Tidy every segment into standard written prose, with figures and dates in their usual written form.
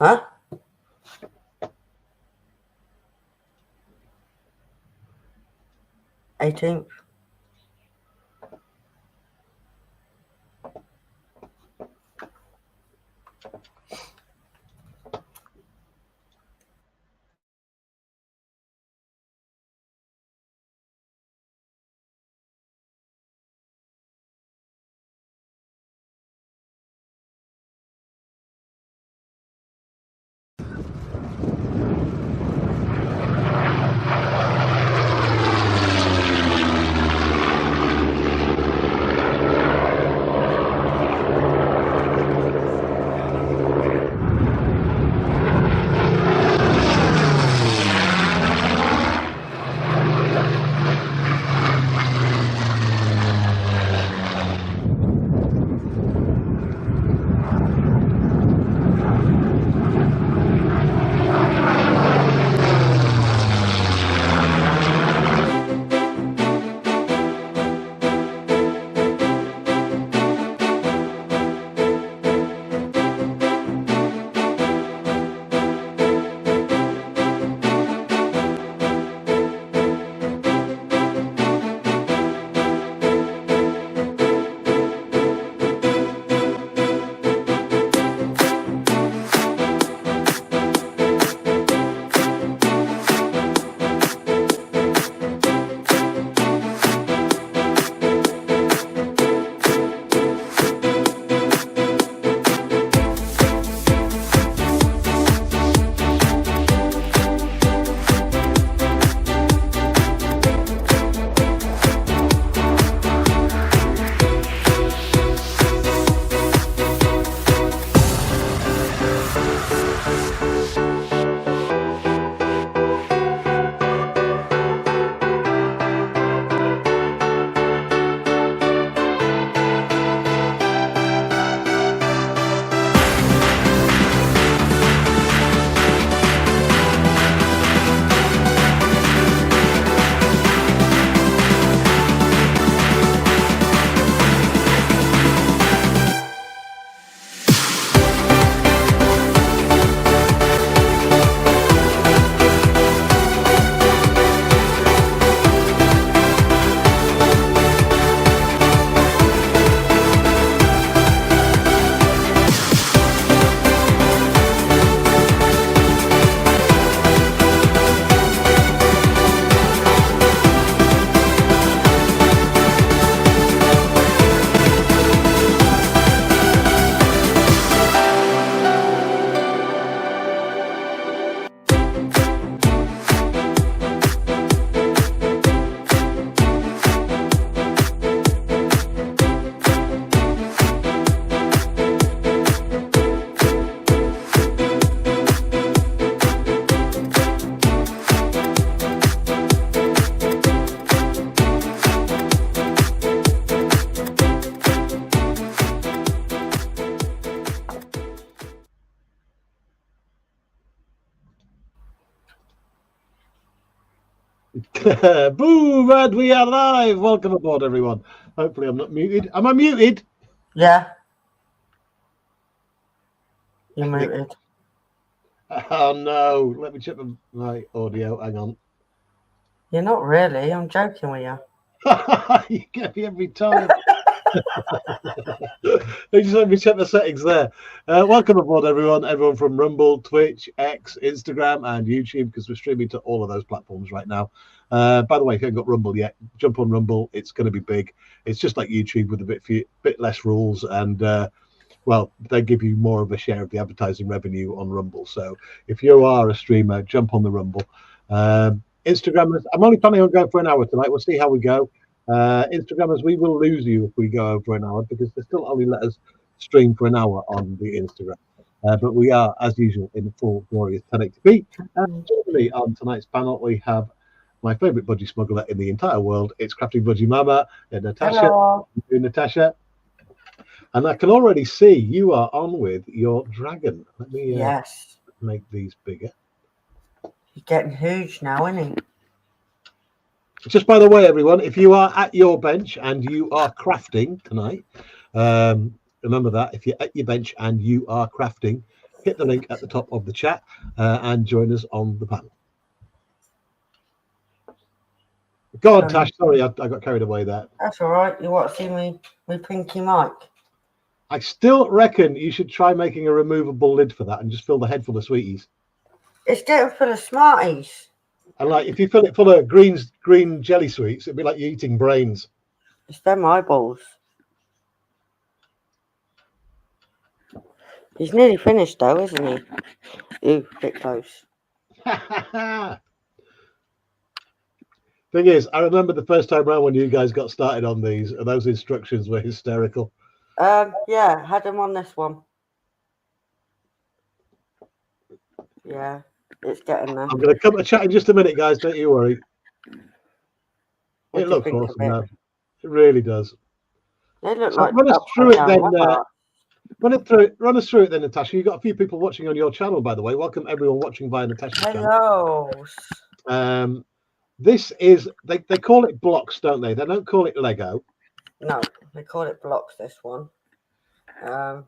Huh? 18th. Boom! And we are live. Welcome aboard, everyone. Hopefully, I'm not muted. Am I muted? Yeah. You're muted. Oh no! Let me check my audio. Hang on. You're not really. I'm joking with you. You get me every time. Just let me check the settings there. Welcome aboard, everyone. Everyone from Rumble, Twitch, X, Instagram, and YouTube, because we're streaming to all of those platforms right now. By the way, if you haven't got Rumble yet, jump on Rumble. It's going to be big. It's just like YouTube with a bit less rules, and well, they give you more of a share of the advertising revenue on Rumble. So if you are a streamer, jump on the Rumble. Instagrammers, I'm only planning on going for an hour tonight. We'll see how we go. Instagrammers, we will lose you if we go over an hour because they still only let us stream for an hour on the Instagram. But we are, as usual, in full glorious 1080p. And generally on tonight's panel, we have my favourite budgie smuggler in the entire world. It's Crafting Budgie Mama and Natasha. Hello. Natasha. And I can already see you are on with your dragon. Let me Yes. make these bigger. He's getting huge now, isn't he? Just by the way, everyone, if you are at your bench and you are crafting tonight, remember that if you're at your bench and you are crafting, hit the link at the top of the chat and join us on the panel. Go on, Tash. Sorry, I got carried away there. That's all right. You want to see me Pinky Mike? I still reckon you should try making a removable lid for that and just fill the head full of sweeties. It's getting full of Smarties. And like, if you fill it full of green jelly sweets, it'd be like you eating brains. It's them eyeballs. He's nearly finished though, isn't he? Ooh, a bit close. Thing is, I remember the first time around when you guys got started on these, and those instructions were hysterical. Yeah, had him on this one. Yeah, it's getting there. I'm going to come to chat in just a minute, guys. Don't you worry. What It do you looks think of awesome it? now. It really does. They look So like run us through it then. rubber. Run us through it then, Natasha. You've got a few people watching on your channel, by the way. Welcome everyone watching via Natasha's channel. Hello. This is they call it blocks, don't they? They don't call it Lego. No, they call it blocks. This one. But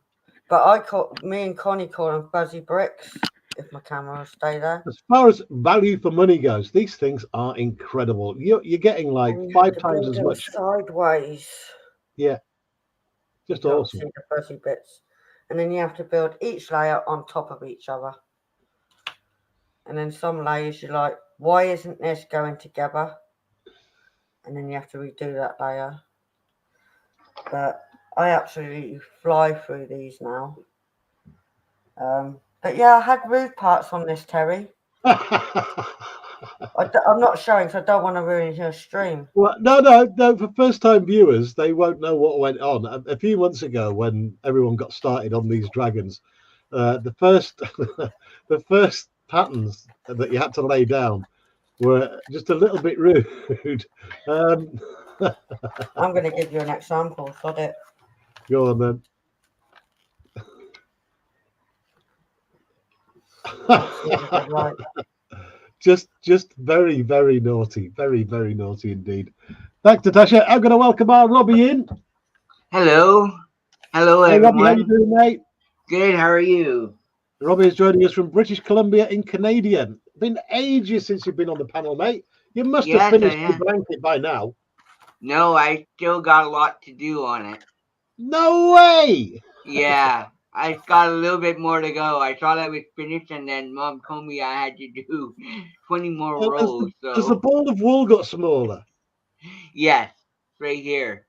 me and Connie call them fuzzy bricks. If my camera will stay there. As far as value for money goes, these things are incredible. You're getting like 5 times as much sideways. Yeah, just awesome. See the fuzzy bits, and then you have to build each layer on top of each other. And then some layers you're like, why isn't this going together? And then you have to redo that layer. But I absolutely fly through these now. But yeah, I had rude parts on this, Terry. I'm not showing, so I don't want to ruin your stream. Well, no. For first-time viewers, they won't know what went on. A few months ago, when everyone got started on these dragons, the first patterns that you had to lay down were just a little bit rude. I'm going to give you an example. Got it? Go on then. Just very, very naughty. Very, very naughty indeed. Thanks, Natasha. I'm going to welcome our Robbie in. Hello. Hello, hey, everyone. Robbie, how you doing, mate? Good. How are you? Robbie is joining us from British Columbia in Canadian. Been ages since you've been on the panel, mate. You must have finished the blanket by now. No, I still got a lot to do on it. No way! Yeah, I got a little bit more to go. I thought I was finished, and then Mom told me I had to do 20 more rows. Has the ball of wool got smaller? Yes, right here.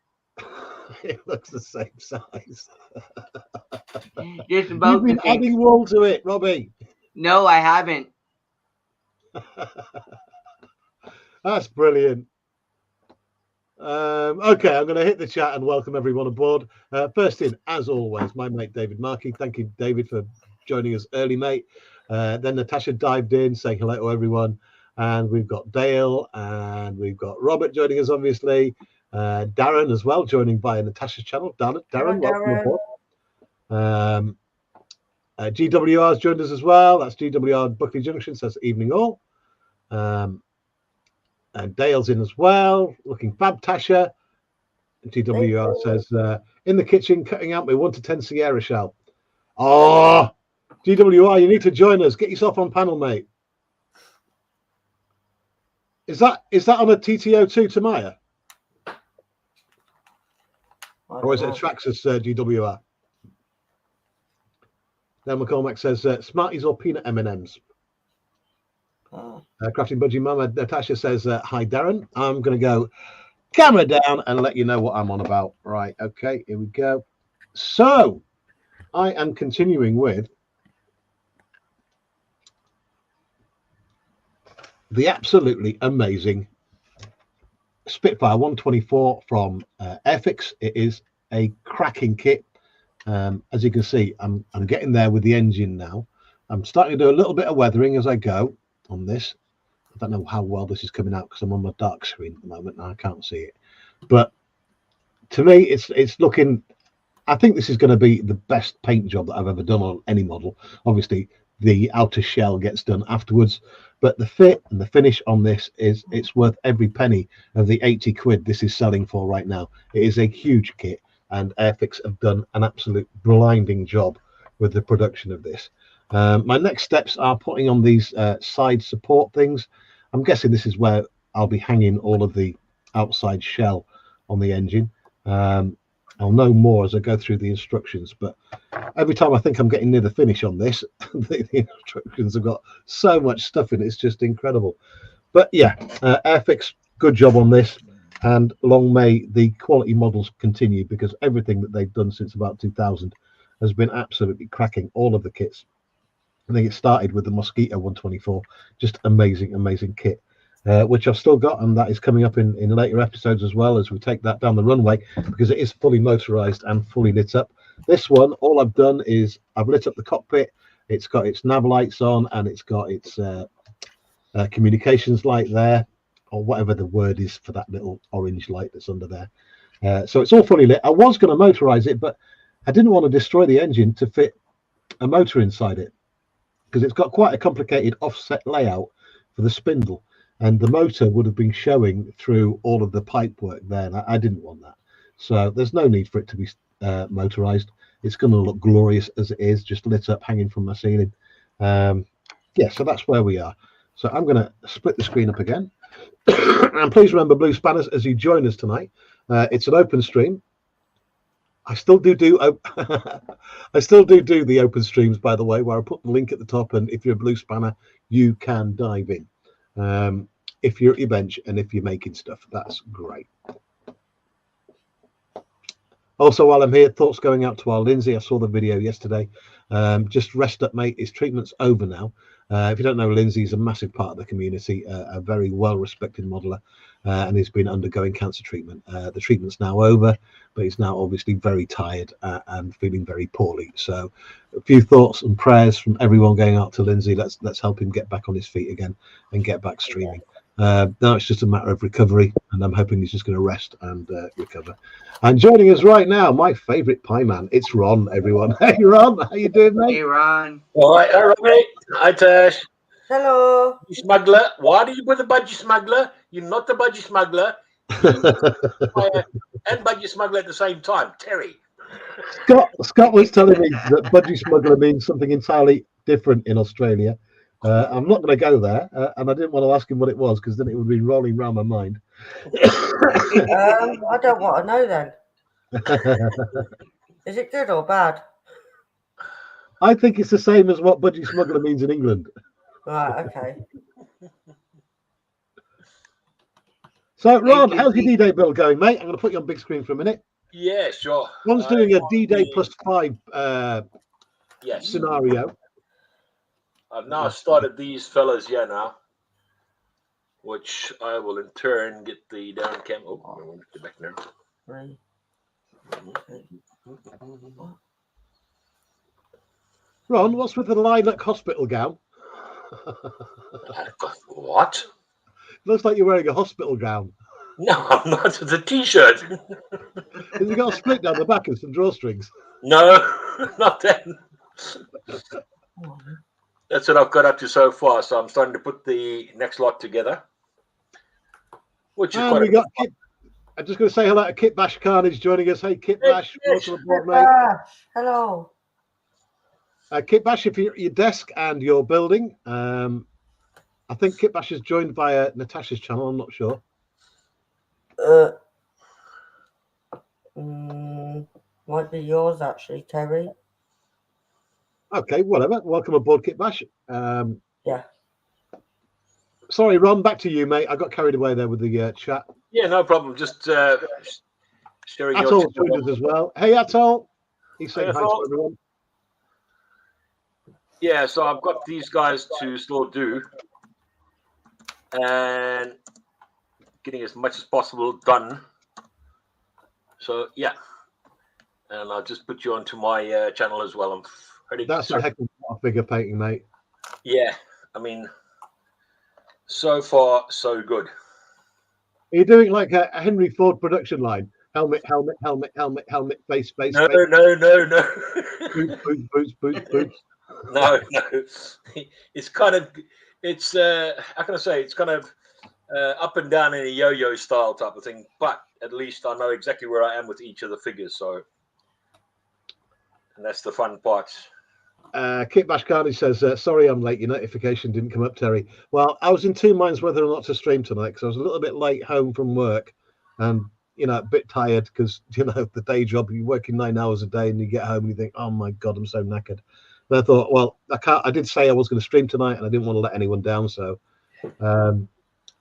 It looks the same size. Just about. You've been adding wool to it, Robbie. No, I haven't. That's brilliant. Okay, I'm going to hit the chat and welcome everyone aboard. First in, as always, my mate David Markey. Thank you, David, for joining us early, mate. Then Natasha dived in, saying hello to everyone. And we've got Dale and we've got Robert joining us, obviously. Darren as well, joining via Natasha's channel. Darren, welcome aboard. GWR's joined us as well. That's GWR Buckley Junction, says evening all. And Dale's in as well, looking fab, Tasha. GWR says, in the kitchen, cutting out my 1 to 10 Sierra shell. Oh, GWR, you need to join us. Get yourself on panel, mate. Is that on a TTO2 Tamiya? Or is it a Traxxas GWR? Then McCormack says, Smarties or peanut M&Ms? Crafting Budgie Mama Natasha says, hi, Darren. I'm going to go camera down and let you know what I'm on about. Right, okay, here we go. So, I am continuing with the absolutely amazing Spitfire 124 from Airfix. It is a cracking kit. As you can see, I'm getting there with the engine now. I'm starting to do a little bit of weathering as I go on this. I don't know how well this is coming out because I'm on my dark screen at the moment and I can't see it. But to me, it's looking. I think this is going to be the best paint job that I've ever done on any model. Obviously, the outer shell gets done afterwards, but the fit and the finish on this it's worth every penny of the 80 quid this is selling for right now. It is a huge kit, and Airfix have done an absolute blinding job with the production of this. My next steps are putting on these side support things. I'm guessing this is where I'll be hanging all of the outside shell on the engine. I'll know more as I go through the instructions, but every time I think I'm getting near the finish on this, the instructions have got so much stuff in it. It's just incredible. But yeah, Airfix, good job on this, and long may the quality models continue, because everything that they've done since about 2000 has been absolutely cracking. All of the kits. I think it started with the Mosquito 124, just amazing kit, which I've still got, and that is coming up in later episodes as well, as we take that down the runway, because it is fully motorized and fully lit up. This one, all I've done is I've lit up the cockpit. It's got its nav lights on, and it's got its communications light there, or whatever the word is for that little orange light that's under there. So it's all fully lit. I was going to motorize it, but I didn't want to destroy the engine to fit a motor inside it, because it's got quite a complicated offset layout for the spindle, and the motor would have been showing through all of the pipe work there, and I didn't want that. So there's no need for it to be motorized. It's going to look glorious as it is, just lit up, hanging from my ceiling. Yeah, so that's where we are. So I'm going to split the screen up again. And please remember, Blue Spanners, as you join us tonight, it's an open stream. I still do I still do the open streams, by the way, where I put the link at the top, and if you're a Blue Spanner, you can dive in. If you're at your bench and if you're making stuff, that's great. Also, while I'm here, thoughts going out to our Lindsay. I saw the video yesterday. Just rest up, mate. His treatment's over now. If you don't know, Lindsay's a massive part of the community, a very well-respected modeler, and he's been undergoing cancer treatment. The treatment's now over, but he's now obviously very tired and feeling very poorly. So a few thoughts and prayers from everyone going out to Lindsay. Let's help him get back on his feet again and get back streaming. Now it's just a matter of recovery, and I'm hoping he's just going to rest and recover. And joining us right now, my favourite pie man, it's Ron, everyone. Hey, Ron, how you doing, mate? Hey, Ron. All right, mate. Hi, Tash. Hello. You smuggler. Why do you put the budgie smuggler? You're not the budgie smuggler. And budgie smuggler at the same time. Terry. Scott was telling me that budgie smuggler means something entirely different in Australia. I'm not going to go there, and I didn't want to ask him what it was, because then it would be rolling around my mind. I don't want to know then. Is it good or bad? I think it's the same as what budgie smuggler means in England. Right, okay. So, Ron, how's your D-Day build going, mate? I'm going to put you on big screen for a minute. Yeah, sure. Ron's doing a D-Day +5 scenario. I've now started these fellas here now, which I will in turn get the down cam. Oh, I want to get back now. Right. Ron, what's with the lilac hospital gown? What? Looks like you're wearing a hospital gown. No, I'm not. It's a T-shirt. Has it got a split down the back and some drawstrings? No, not that. That's what I've got up to so far. So I'm starting to put the next lot together. Which is we got Kit. I'm just going to say hello to Kit Bash Carnage joining us. Hey, Kit Bash. Welcome aboard, mate. Hello. Kit Bash, if you're at your desk and you're building, I think Kit Bash is joined via Natasha's channel. I'm not sure. Might be yours, actually, Terry. Okay, whatever. Welcome aboard, Kit Bash. Yeah. Sorry, Ron, back to you, mate. I got carried away there with the chat. Yeah, no problem. Just sharing Atoll joined us as well. Hey, Atoll. He's saying hi to everyone. Yeah, so I've got these guys to still do, and getting as much as possible done. So yeah, and I'll just put you onto my channel as well. I'm ready. That's a heck of a figure painting, mate. Yeah, I mean, so far so good. Are you doing like a Henry Ford production line? Helmet, helmet, helmet, helmet, helmet, face, face, No, face. no. Boots, boots, boots, boots, boots. No. It's kind of, it's how can I say? It's kind of up and down in a yo-yo style type of thing. But at least I know exactly where I am with each of the figures. So, and that's the fun part. Kit Bash Carnage says, sorry I'm late. Your notification didn't come up, Terry. Well, I was in two minds whether or not to stream tonight because I was a little bit late home from work and, a bit tired because, the day job, you're working 9 hours a day and you get home and you think, oh my God, I'm so knackered. And I thought, well, I did say I was going to stream tonight and I didn't want to let anyone down. So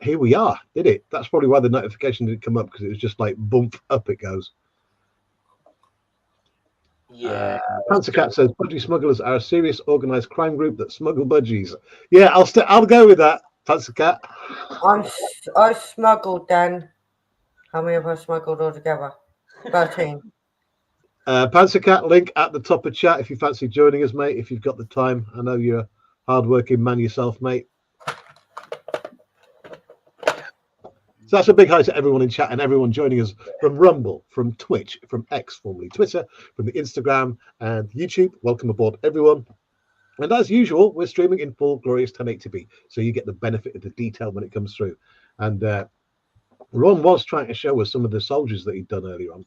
here we are, did it? That's probably why the notification didn't come up because it was just like bump, up it goes. Yeah. Panzer Cat says budgie smugglers are a serious organised crime group that smuggle budgies. Yeah, I'll go with that, Panzer Cat. I smuggled, Dan. How many of us smuggled altogether? 13. Panzer Cat, link at the top of chat if you fancy joining us, mate. If you've got the time, I know you're a hard-working man yourself, mate. So that's a big hi to everyone in chat and everyone joining us from Rumble, from Twitch, from X, formerly Twitter, from the Instagram and YouTube. Welcome aboard, everyone. And as usual, we're streaming in full glorious 1080p, so you get the benefit of the detail when it comes through. And Ron was trying to show us some of the soldiers that he'd done earlier on.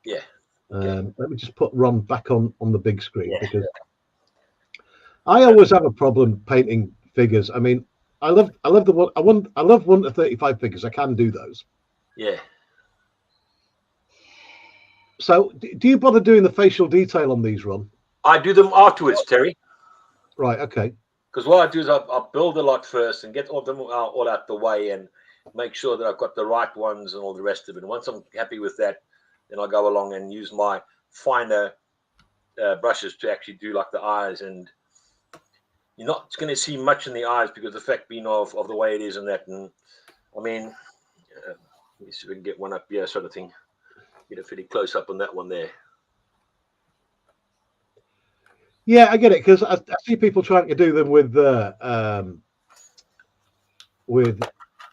Yeah. Let me just put Ron back on the big screen because I always have a problem painting figures. I mean, I love the one. I love 1 to 35 figures. I can do those. Yeah. So, do you bother doing the facial detail on these, Ron? I do them afterwards, Terry. Right. Okay. Because what I do is I build a lot first and get all them all out the way and make sure that I've got the right ones and all the rest of it. And once I'm happy with that, then I'll go along and use my finer brushes to actually do like the eyes. And you're not going to see much in the eyes because the fact being of the way it is and that. And I mean, let me see if we can get one up here, sort of thing. Get a pretty close up on that one there. Yeah, I get it because I see people trying to do them with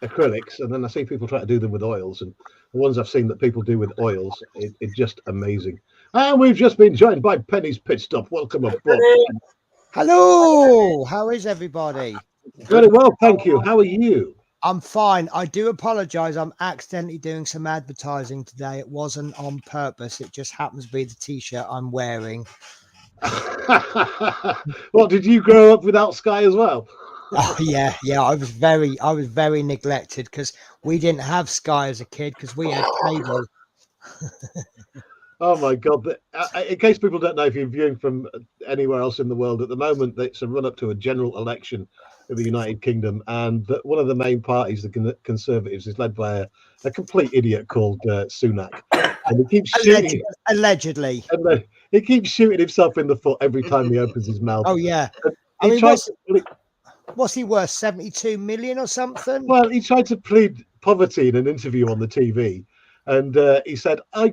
acrylics, and then I see people try to do them with oils. And the ones I've seen that people do with oils, it's just amazing. And we've just been joined by Penny's Pit Stop. Welcome aboard. Hello, how is everybody? Very well, thank you. How are you? I'm fine. I do apologize. I'm accidentally doing some advertising today. It wasn't on purpose. It just happens to be the t-shirt I'm wearing. What, did you grow up without Sky as well? Oh yeah. I was very neglected because we didn't have Sky as a kid because we had cable. Oh my God! In case people don't know, if you're viewing from anywhere else in the world at the moment, it's a run up to a general election in the United Kingdom, and one of the main parties, the Conservatives, is led by a complete idiot called Sunak, and he keeps shooting. Allegedly. And he keeps shooting himself in the foot every time he opens his mouth. Oh yeah. I mean, what's he worth? 72 million or something? Well, he tried to plead poverty in an interview on the TV. And he said, I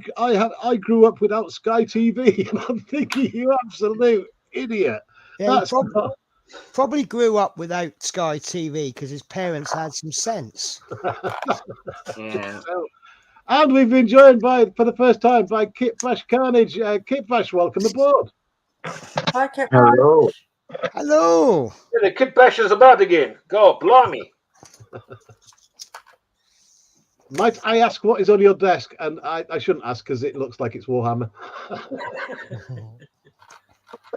grew up without Sky TV. And I'm thinking, you absolute idiot. Yeah, probably grew up without Sky TV because his parents had some sense. Yeah. And we've been joined for the first time by Kit Bash Carnage. Kit Bash, welcome aboard. Hi, Kit. Hello. Hello. Yeah, the Kit Bash is about again. Go, blimey. Might I ask what is on your desk? And I shouldn't ask because it looks like it's Warhammer.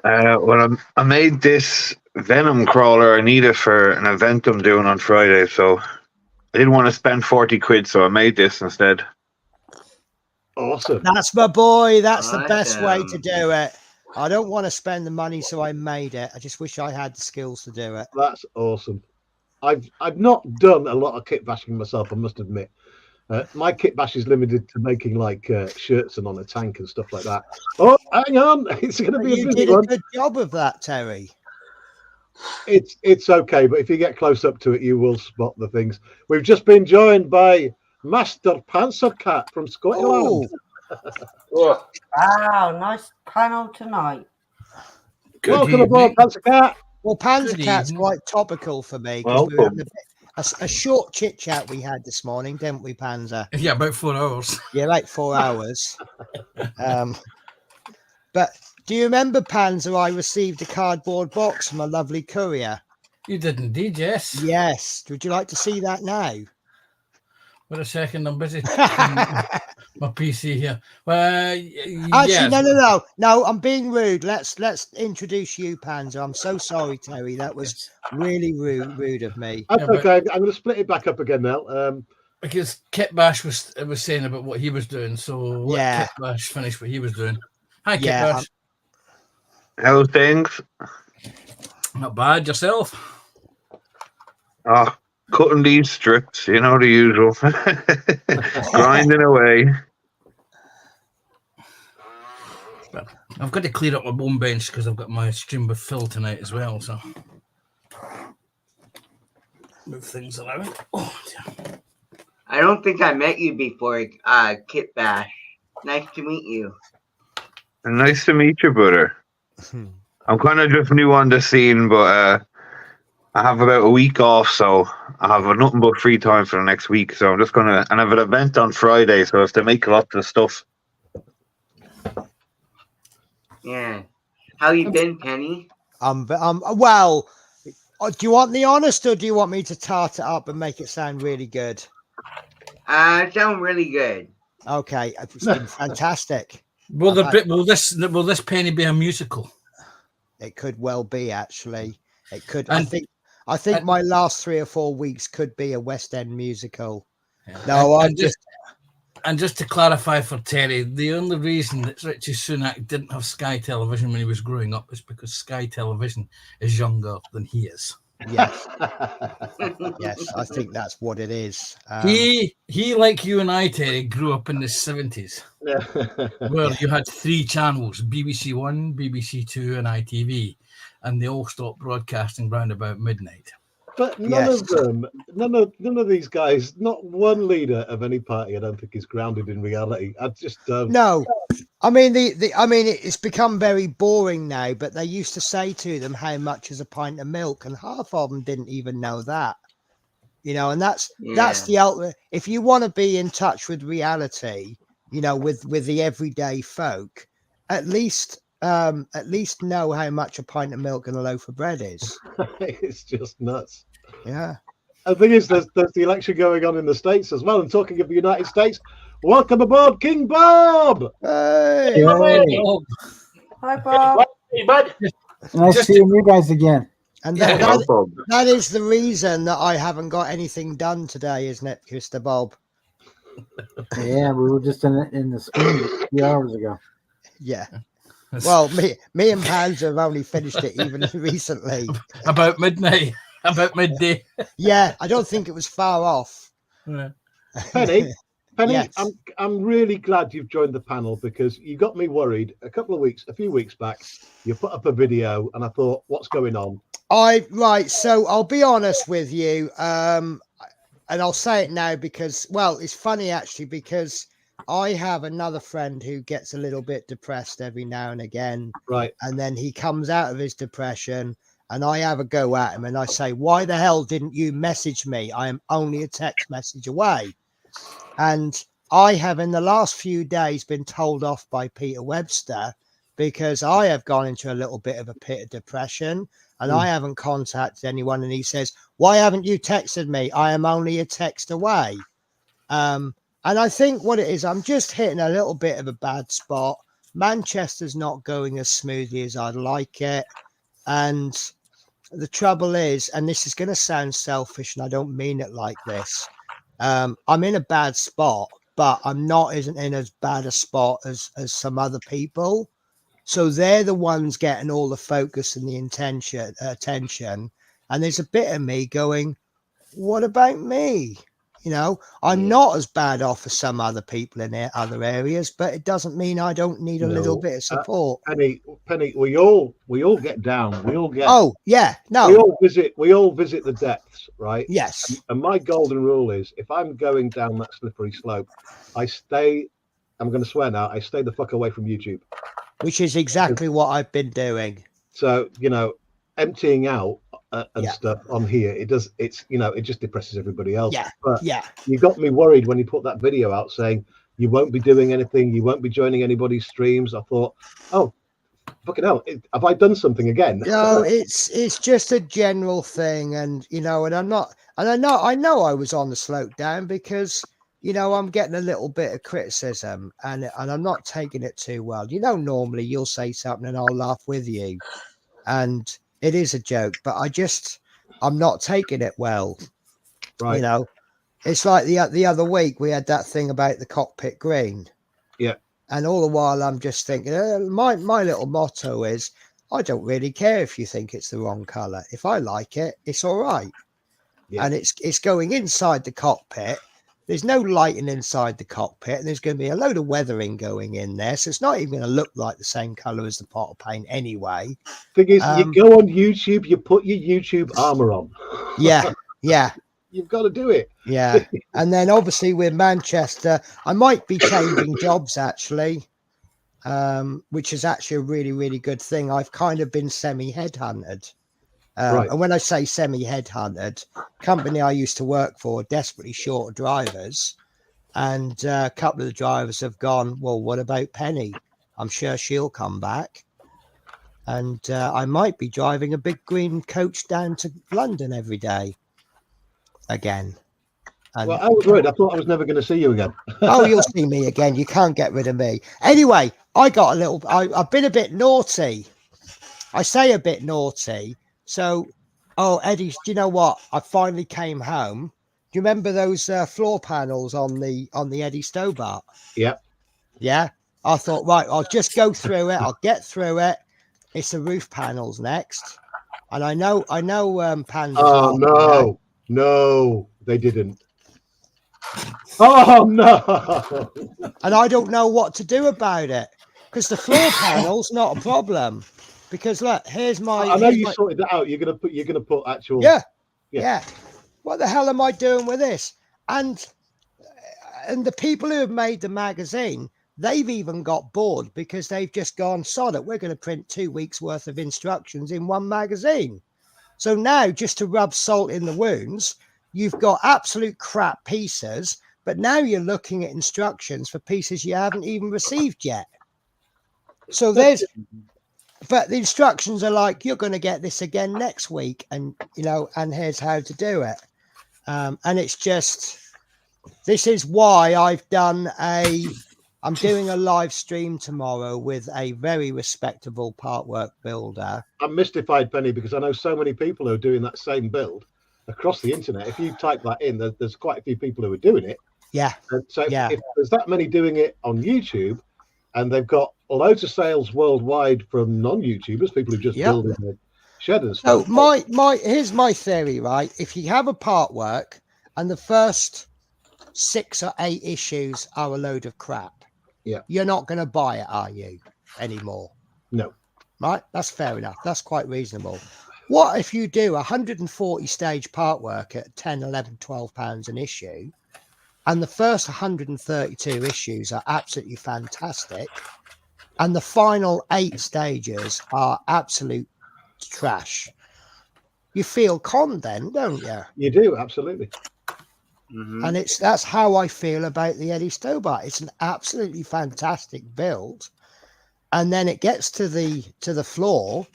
Well, I made this Venom crawler. I need it for an event I'm doing on Friday, so I didn't want to spend 40 quid, so I made this instead. Awesome. That's my boy. That's the best way to do it. I don't want to spend the money, so I made it. I just wish I had the skills to do it. That's awesome. I've not done a lot of kit bashing myself, I must admit. My kit bash is limited to making like shirts and on a tank and stuff like that. Oh, hang on, it's going to be a big one. You did a good job of that, Terry. It's okay, but if you get close up to it, you will spot the things. We've just been joined by Master Panzer Cat from Scotland. Oh. Wow, nice panel tonight. Welcome aboard, Panzer Cat. Well, Panzer Cat's quite topical for me because we were having a short chit chat we had this morning, didn't we, Panzer? Yeah, about 4 hours. Yeah, like 4 hours. But do you remember, Panzer, I received a cardboard box from a lovely courier? You did indeed, yes. Yes. Would you like to see that now? Wait a second, I'm busy. My PC here. Actually, no. I'm being rude. Let's introduce you, Panzer. I'm so sorry, Terry. That was really rude of me. That's Yeah, but- okay. I'm going to split it back up again now. Because Kit Bash was saying about what he was doing, so let Yeah. Kit Bash finish what he was doing. Hi, Kit Yeah, Bash. How's things? Not bad. Yourself? Oh, cutting these strips, you know the usual. Grinding away. Well, I've got to clear up my bone bench because I've got my stream with Phil tonight as well, so move things around. Oh, dear. I don't think I met you before, Kit Bash. Nice to meet you. And nice to meet you, brother. I'm kind of just new on the scene, but I have about a week off, so I have nothing but free time for the next week. So I'm just and I have an event on Friday, so I have to make lots of stuff. Yeah. How you been, Penny? Well, do you want the honest or do you want me to tart it up and make it sound really good? Sound really good. Okay, it's been fantastic. Will this penny be a musical? It could well be, actually. It could. And- I think my last 3 or 4 weeks could be a West End musical. Yeah. No, And just to clarify for Terry, the only reason that Richie Sunak didn't have Sky Television when he was growing up is because Sky Television is younger than he is. yes, yes, I think that's what it is. He, like you and I, Terry, grew up in the 70s, where you had 3 channels: BBC One, BBC Two, and ITV, and they all stopped broadcasting round about midnight. But none Yes. of them, none of these guys, not one leader of any party, I don't think is grounded in reality. I just No, I mean it's become very boring now. But they used to say to them, "How much is a pint of milk?" And half of them didn't even know that. And that's the ultimate. If you want to be in touch with reality, with the everyday folk, at least know how much a pint of milk and a loaf of bread is. it's just nuts. Yeah. The thing is, there's the election going on in the States as well. And talking of the United States, welcome aboard, King Bob. Hey. Hi, Bob. Hey, bud. Nice Just- seeing you guys again. And Yeah. that is the reason that I haven't got anything done today, isn't it, Mr. Bob? Yeah, we were just in the screen a few hours ago. Yeah. Well, me and Panzer have only finished it even recently. About midnight, about midday. Yeah, I don't think it was far off. Yeah. Penny, Yes. I'm really glad you've joined the panel because you got me worried a few weeks back. You put up a video and I thought, what's going on? Right, so I'll be honest with you, and I'll say it now because, well, it's funny actually because I have another friend who gets a little bit depressed every now and again, Right. and then he comes out of his depression, and I have a go at him, and I say, "Why the hell didn't you message me? I am only a text message away." And I have, in the last few days, been told off by Peter Webster because I have gone into a little bit of a pit of depression. And I haven't contacted anyone. And he says, "Why haven't you texted me? I am only a text away." And I think what it is, I'm just hitting a little bit of a bad spot. Manchester's not going as smoothly as I'd like it. And the trouble is, and this is going to sound selfish, and I don't mean it like this. I'm in a bad spot, but I'm not in as bad a spot as some other people. So they're the ones getting all the focus and the attention. And there's a bit of me going, what about me? I'm not as bad off as some other people in other areas, but it doesn't mean I don't need a little bit of support. Penny, we all get down. We all get. Oh, yeah. No. We all visit the depths, right? Yes. And my golden rule is, if I'm going down that slippery slope, I'm going to swear now, I stay the fuck away from YouTube. Which is exactly what I've been doing. So, emptying out and stuff on here, it just depresses everybody else. Yeah. But Yeah. you got me worried when you put that video out saying you won't be doing anything, you won't be joining anybody's streams. I thought, oh, fucking hell, have I done something again? No, it's just a general thing, and and I know I was on the slope down because you know, I'm getting a little bit of criticism, and I'm not taking it too well. You know, normally you'll say something and I'll laugh with you, and it is a joke, but I'm not taking it well. Right. You know, it's like the other week we had that thing about the cockpit green. Yeah. And all the while I'm just thinking, my little motto is, I don't really care if you think it's the wrong color. If I like it, it's all right. Yeah. And it's going inside the cockpit. There's no lighting inside the cockpit, and there's going to be a load of weathering going in there, so it's not even going to look like the same color as the pot of paint anyway. Thing is, you go on YouTube, you put your YouTube armor on. Yeah. You've got to do it. Yeah. And then obviously with Manchester, I might be changing jobs actually, which is actually a really, really good thing. I've kind of been semi-headhunted. Right. And when I say semi-headhunted, company I used to work for desperately short of drivers, and a couple of the drivers have gone, well, what about Penny? I'm sure she'll come back. And I might be driving a big green coach down to London every day again. And, Well, I was worried. I thought I was never going to see you again. oh, you'll see me again. You can't get rid of me. Anyway, I've been a bit naughty. I say a bit naughty. So, Eddie, do you know what? I finally came home. Do you remember those floor panels on the Eddie Stobart? Yeah. Yeah. I thought, right, I'll just go through it. I'll get through it. It's the roof panels next. And I know Pan's. Oh, no, they didn't. Oh, no. And I don't know what to do about it, because the floor panel's not a problem. Because look, here's my. I know you sorted that out. You're gonna put actual. Yeah. What the hell am I doing with this? And the people who have made the magazine, they've even got bored because they've just gone, sod it, we're going to print 2 weeks worth of instructions in one magazine. So now, just to rub salt in the wounds, you've got absolute crap pieces, but now you're looking at instructions for pieces you haven't even received yet. So but the instructions are like, you're going to get this again next week, and and here's how to do it. And it's just, this is why I'm doing a live stream tomorrow with a very respectable partwork builder. I'm mystified, Penny, because I know so many people who are doing that same build across the internet. If you type that in, there's quite a few people who are doing it. Yeah. And so if there's that many doing it on YouTube, and they've got loads of sales worldwide from non-YouTubers, people who just build in the shed and stuff. So here's my theory, right? If you have a partwork and the first 6 or 8 issues are a load of crap, you're not going to buy it, are you, anymore? No. Right? That's fair enough. That's quite reasonable. What if you do 140 stage partwork at 10, 11, 12 pounds an issue, and the first 132 issues are absolutely fantastic, and the final 8 stages are absolute trash? You feel conned then, don't you? You do, absolutely. Mm-hmm. And that's how I feel about the Eddie Stobart. It's an absolutely fantastic build, and then it gets to the floor,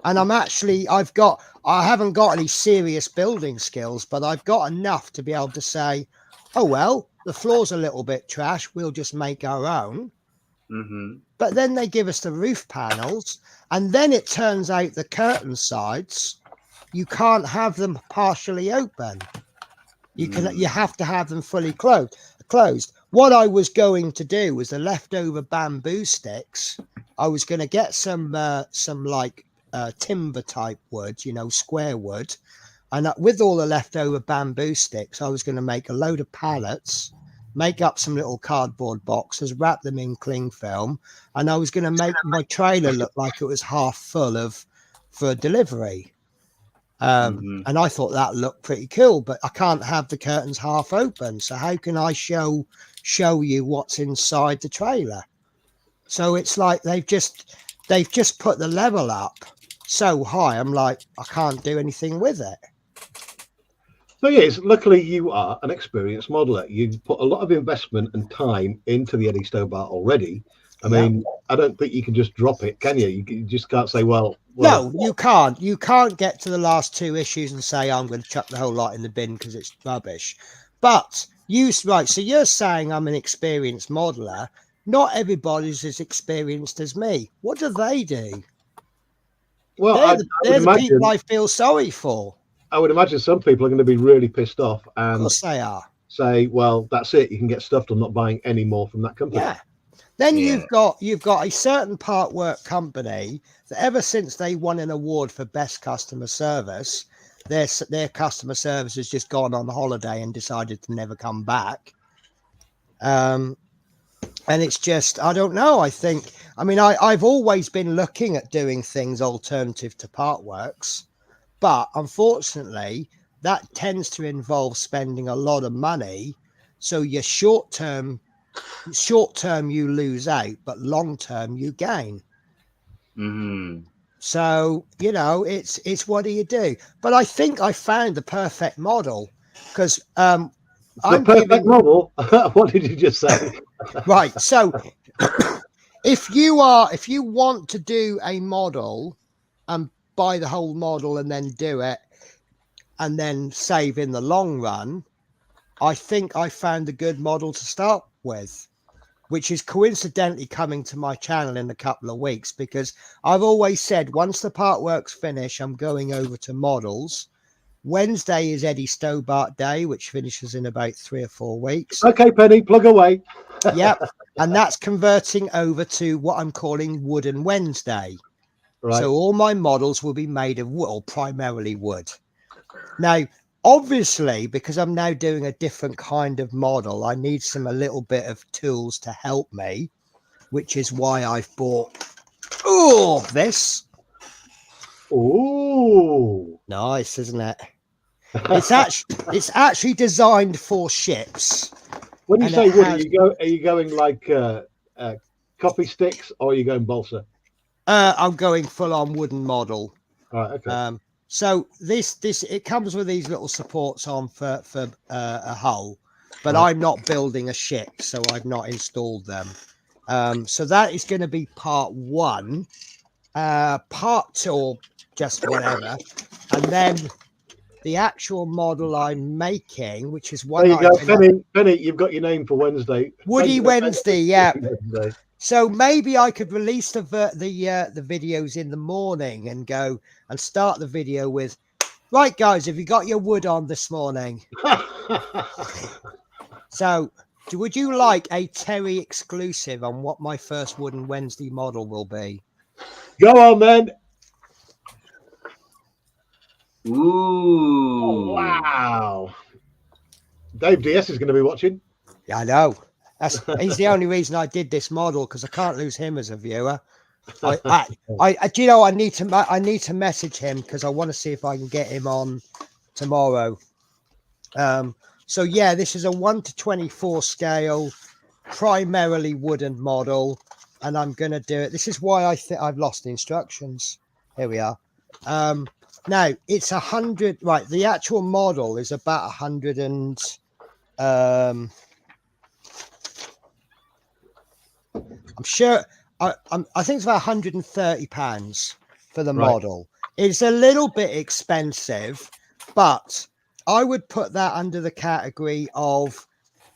and I haven't got any serious building skills, but I've got enough to be able to say, oh well, the floor's a little bit trash, we'll just make our own. Mm-hmm. But then they give us the roof panels, and then it turns out the curtain sides, you can't have them partially open. You have to have them fully closed. What I was going to do was the leftover bamboo sticks. I was going to get some timber type wood, square wood. And with all the leftover bamboo sticks, I was going to make a load of pallets, make up some little cardboard boxes, wrap them in cling film, and I was going to make my trailer look like it was half full for delivery. And I thought that looked pretty cool, but I can't have the curtains half open. So how can I show you what's inside the trailer? So it's like they've just put the level up so high. I'm like, I can't do anything with it. Thing is, luckily you are an experienced modeler. You put a lot of investment and time into the Eddie Stobart already. I mean, I don't think you can just drop it, can you? You just can't say, well, no, you can't. You can't get to the last 2 issues and say, I'm going to chuck the whole lot in the bin because it's rubbish. But Right. So you're saying I'm an experienced modeler. Not everybody's as experienced as me. What do they do? Well, They're the people I feel sorry for. I would imagine some people are going to be really pissed off Of and course they are. say, "Well, that's it. You can get stuffed. I'm not buying any more from that company." Yeah. Then Yeah. you've got a certain part work company that ever since they won an award for best customer service, their customer service has just gone on holiday and decided to never come back. And it's just, I don't know. I mean, I've always been looking at doing things alternative to Partworks, but unfortunately, that tends to involve spending a lot of money. So your short term you lose out, but long term you gain. Mm-hmm. So it's what do you do? But I think I found the perfect model because Perfect model. What did you just say? Right. So if you want to do a model and buy the whole model and then do it and then save in the long run, I think I found a good model to start with, which is coincidentally coming to my channel in a couple of weeks, because I've always said once the Partworks finish, I'm going over to models. Wednesday is Eddie Stobart Day, which finishes in about 3 or 4 weeks. Okay, Penny, plug away. Yep. And that's converting over to what I'm calling Wooden Wednesday. Right. So all my models will be made of wood, or primarily wood. Now, obviously, because I'm now doing a different kind of model, I need a little bit of tools to help me, which is why I've bought this. Ooh. Nice, isn't it? It's actually designed for ships. When you And say it wood, has- are you going like coffee sticks, or are you going balsa? I'm going full on wooden model. Right. Okay. So this it comes with these little supports on for a hull, but Right. I'm not building a ship, so I've not installed them. So that is going to be part 1. Part 2, or just whatever, and then the actual model I'm making, which is one. There you go, Penny. You've got your name for Wednesday. Woody Wednesday, yeah. Wednesday. So maybe I could release the videos in the morning and go and start the video with, right, guys, have you got your wood on this morning? So would you like a Terry exclusive on what my first Wooden Wednesday model will be? Go on then. Ooh. Oh, wow. Dave DS is going to be watching. Yeah, I know. He's the only reason I did this model, because I can't lose him as a viewer. Do you know, I need to message him because I want to see if I can get him on tomorrow. So yeah, this is a 1:24 scale, primarily wooden model, and I'm going to do it. This is why I think I've lost the instructions. Here we are. Now it's 100. Right, the actual model is about 100 and. I'm sure. I think it's about £130 for the model. It's a little bit expensive, but I would put that under the category of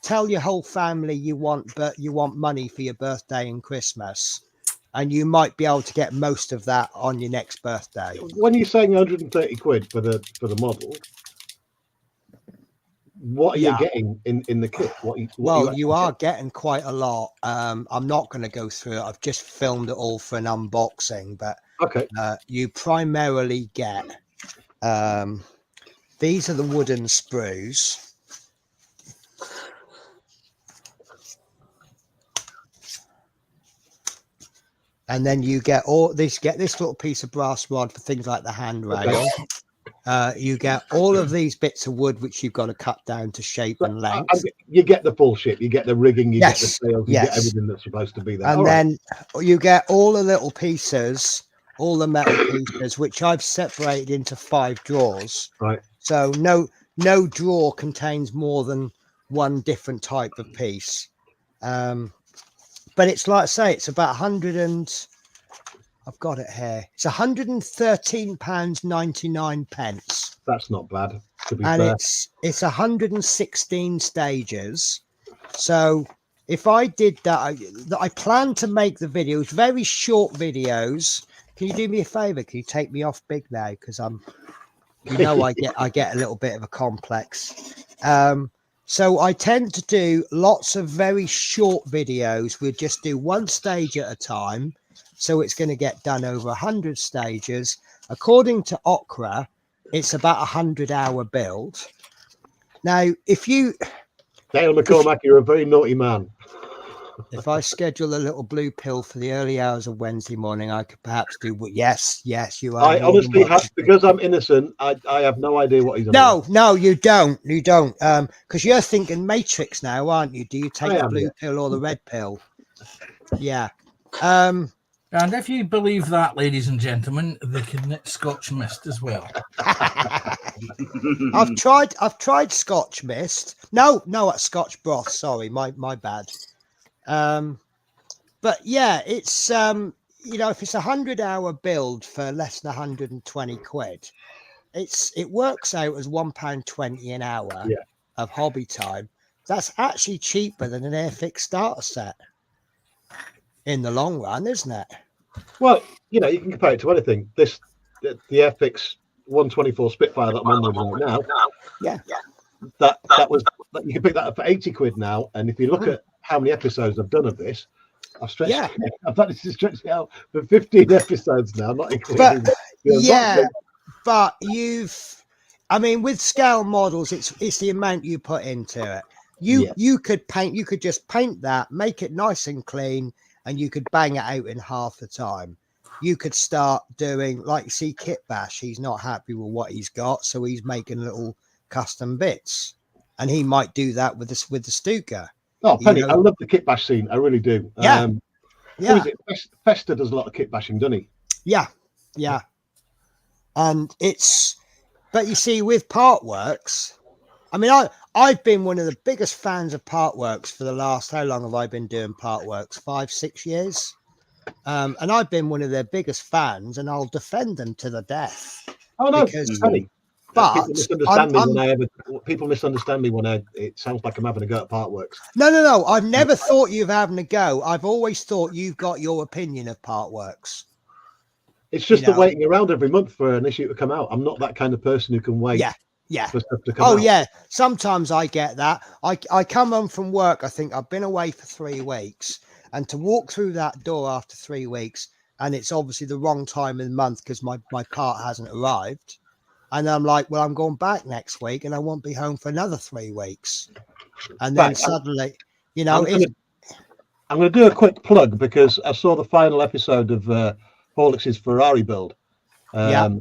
tell your whole family you want money for your birthday and Christmas, and you might be able to get most of that on your next birthday. When you're saying 130 quid for the model, what are you getting in the kit? You are getting quite a lot. I'm not going to go through it. I've just filmed it all for an unboxing, but okay. You primarily get these are the wooden sprues. And then you get this little piece of brass rod for things like the handrail. You get all of these bits of wood which you've got to cut down to shape and length. You get the full shit. You get the rigging. You get the sails. You get everything that's supposed to be there. And then you get all the little pieces, all the metal pieces, which I've separated into 5 drawers. Right. So no drawer contains more than one different type of piece. But it's like I say, it's about 100 and I've got it here. It's £113.99. That's not bad. To be and fair. it's 116 stages. So if I did that, I plan to make the videos very short videos. Can you do me a favor? Can you take me off big now? Because I get a little bit of a complex. So I tend to do lots of very short videos. We'll just do one stage at a time. So it's going to get done over 100 stages. According to Okra, it's about 100-hour build. Now, Dale McCormack, you're a very naughty man. if I schedule a little blue pill for the early hours of Wednesday morning, I could perhaps do. Yes, you are. I more honestly than welcome. have, because I'm innocent. I have no idea what he's on. No, you don't. You don't. Because you're thinking Matrix now, aren't you? Do you take I the am, blue yeah. pill or the red pill? Yeah. And if you believe that, ladies and gentlemen, they can knit Scotch mist as well. I've tried Scotch mist. No, Scotch broth. Sorry, my bad. But yeah, it's if it's 100-hour build for less than 120 quid, it works out as £1.20 an hour of hobby time. That's actually cheaper than an Airfix starter set in the long run, isn't it? Well, you can compare it to anything. The Airfix 124 Spitfire that I'm on right now. Yeah. That was, you can pick that up for 80 quid now. And if you look at how many episodes I've done of this, I've managed to stretch it out for 15 episodes now, not including. But with scale models, it's the amount you put into it. You could just paint that, make it nice and clean, and you could bang it out in half the time. You could start doing, like you see Kit Bash, he's not happy with what he's got, so he's making little custom bits. And he might do that with the Stuka. Oh, Penny, I love the kit bash scene. I really do. Yeah. Who is it? Fester does a lot of kit bashing, doesn't he? Yeah. And but you see, with Partworks, I've been one of the biggest fans of Partworks for the last, how long have I been doing Partworks? 5-6 years. And I've been one of their biggest fans, and I'll defend them to the death. Oh, no, Funny. But people misunderstand me when it sounds like I'm having a go at Partworks. No. I've never thought you've having a go. I've always thought you've got your opinion of Partworks. It's just the waiting around every month for an issue to come out. I'm not that kind of person who can wait. Yeah. For stuff to come out. Yeah. Sometimes I get that. I come home from work. I think I've been away for 3 weeks, and to walk through that door after 3 weeks, and it's obviously the wrong time of the month because my part hasn't arrived. And I'm like, well, I'm going back next week, and I won't be home for another 3 weeks. And then suddenly, I'm going to do a quick plug because I saw the final episode of Horlicks's Ferrari build. Now,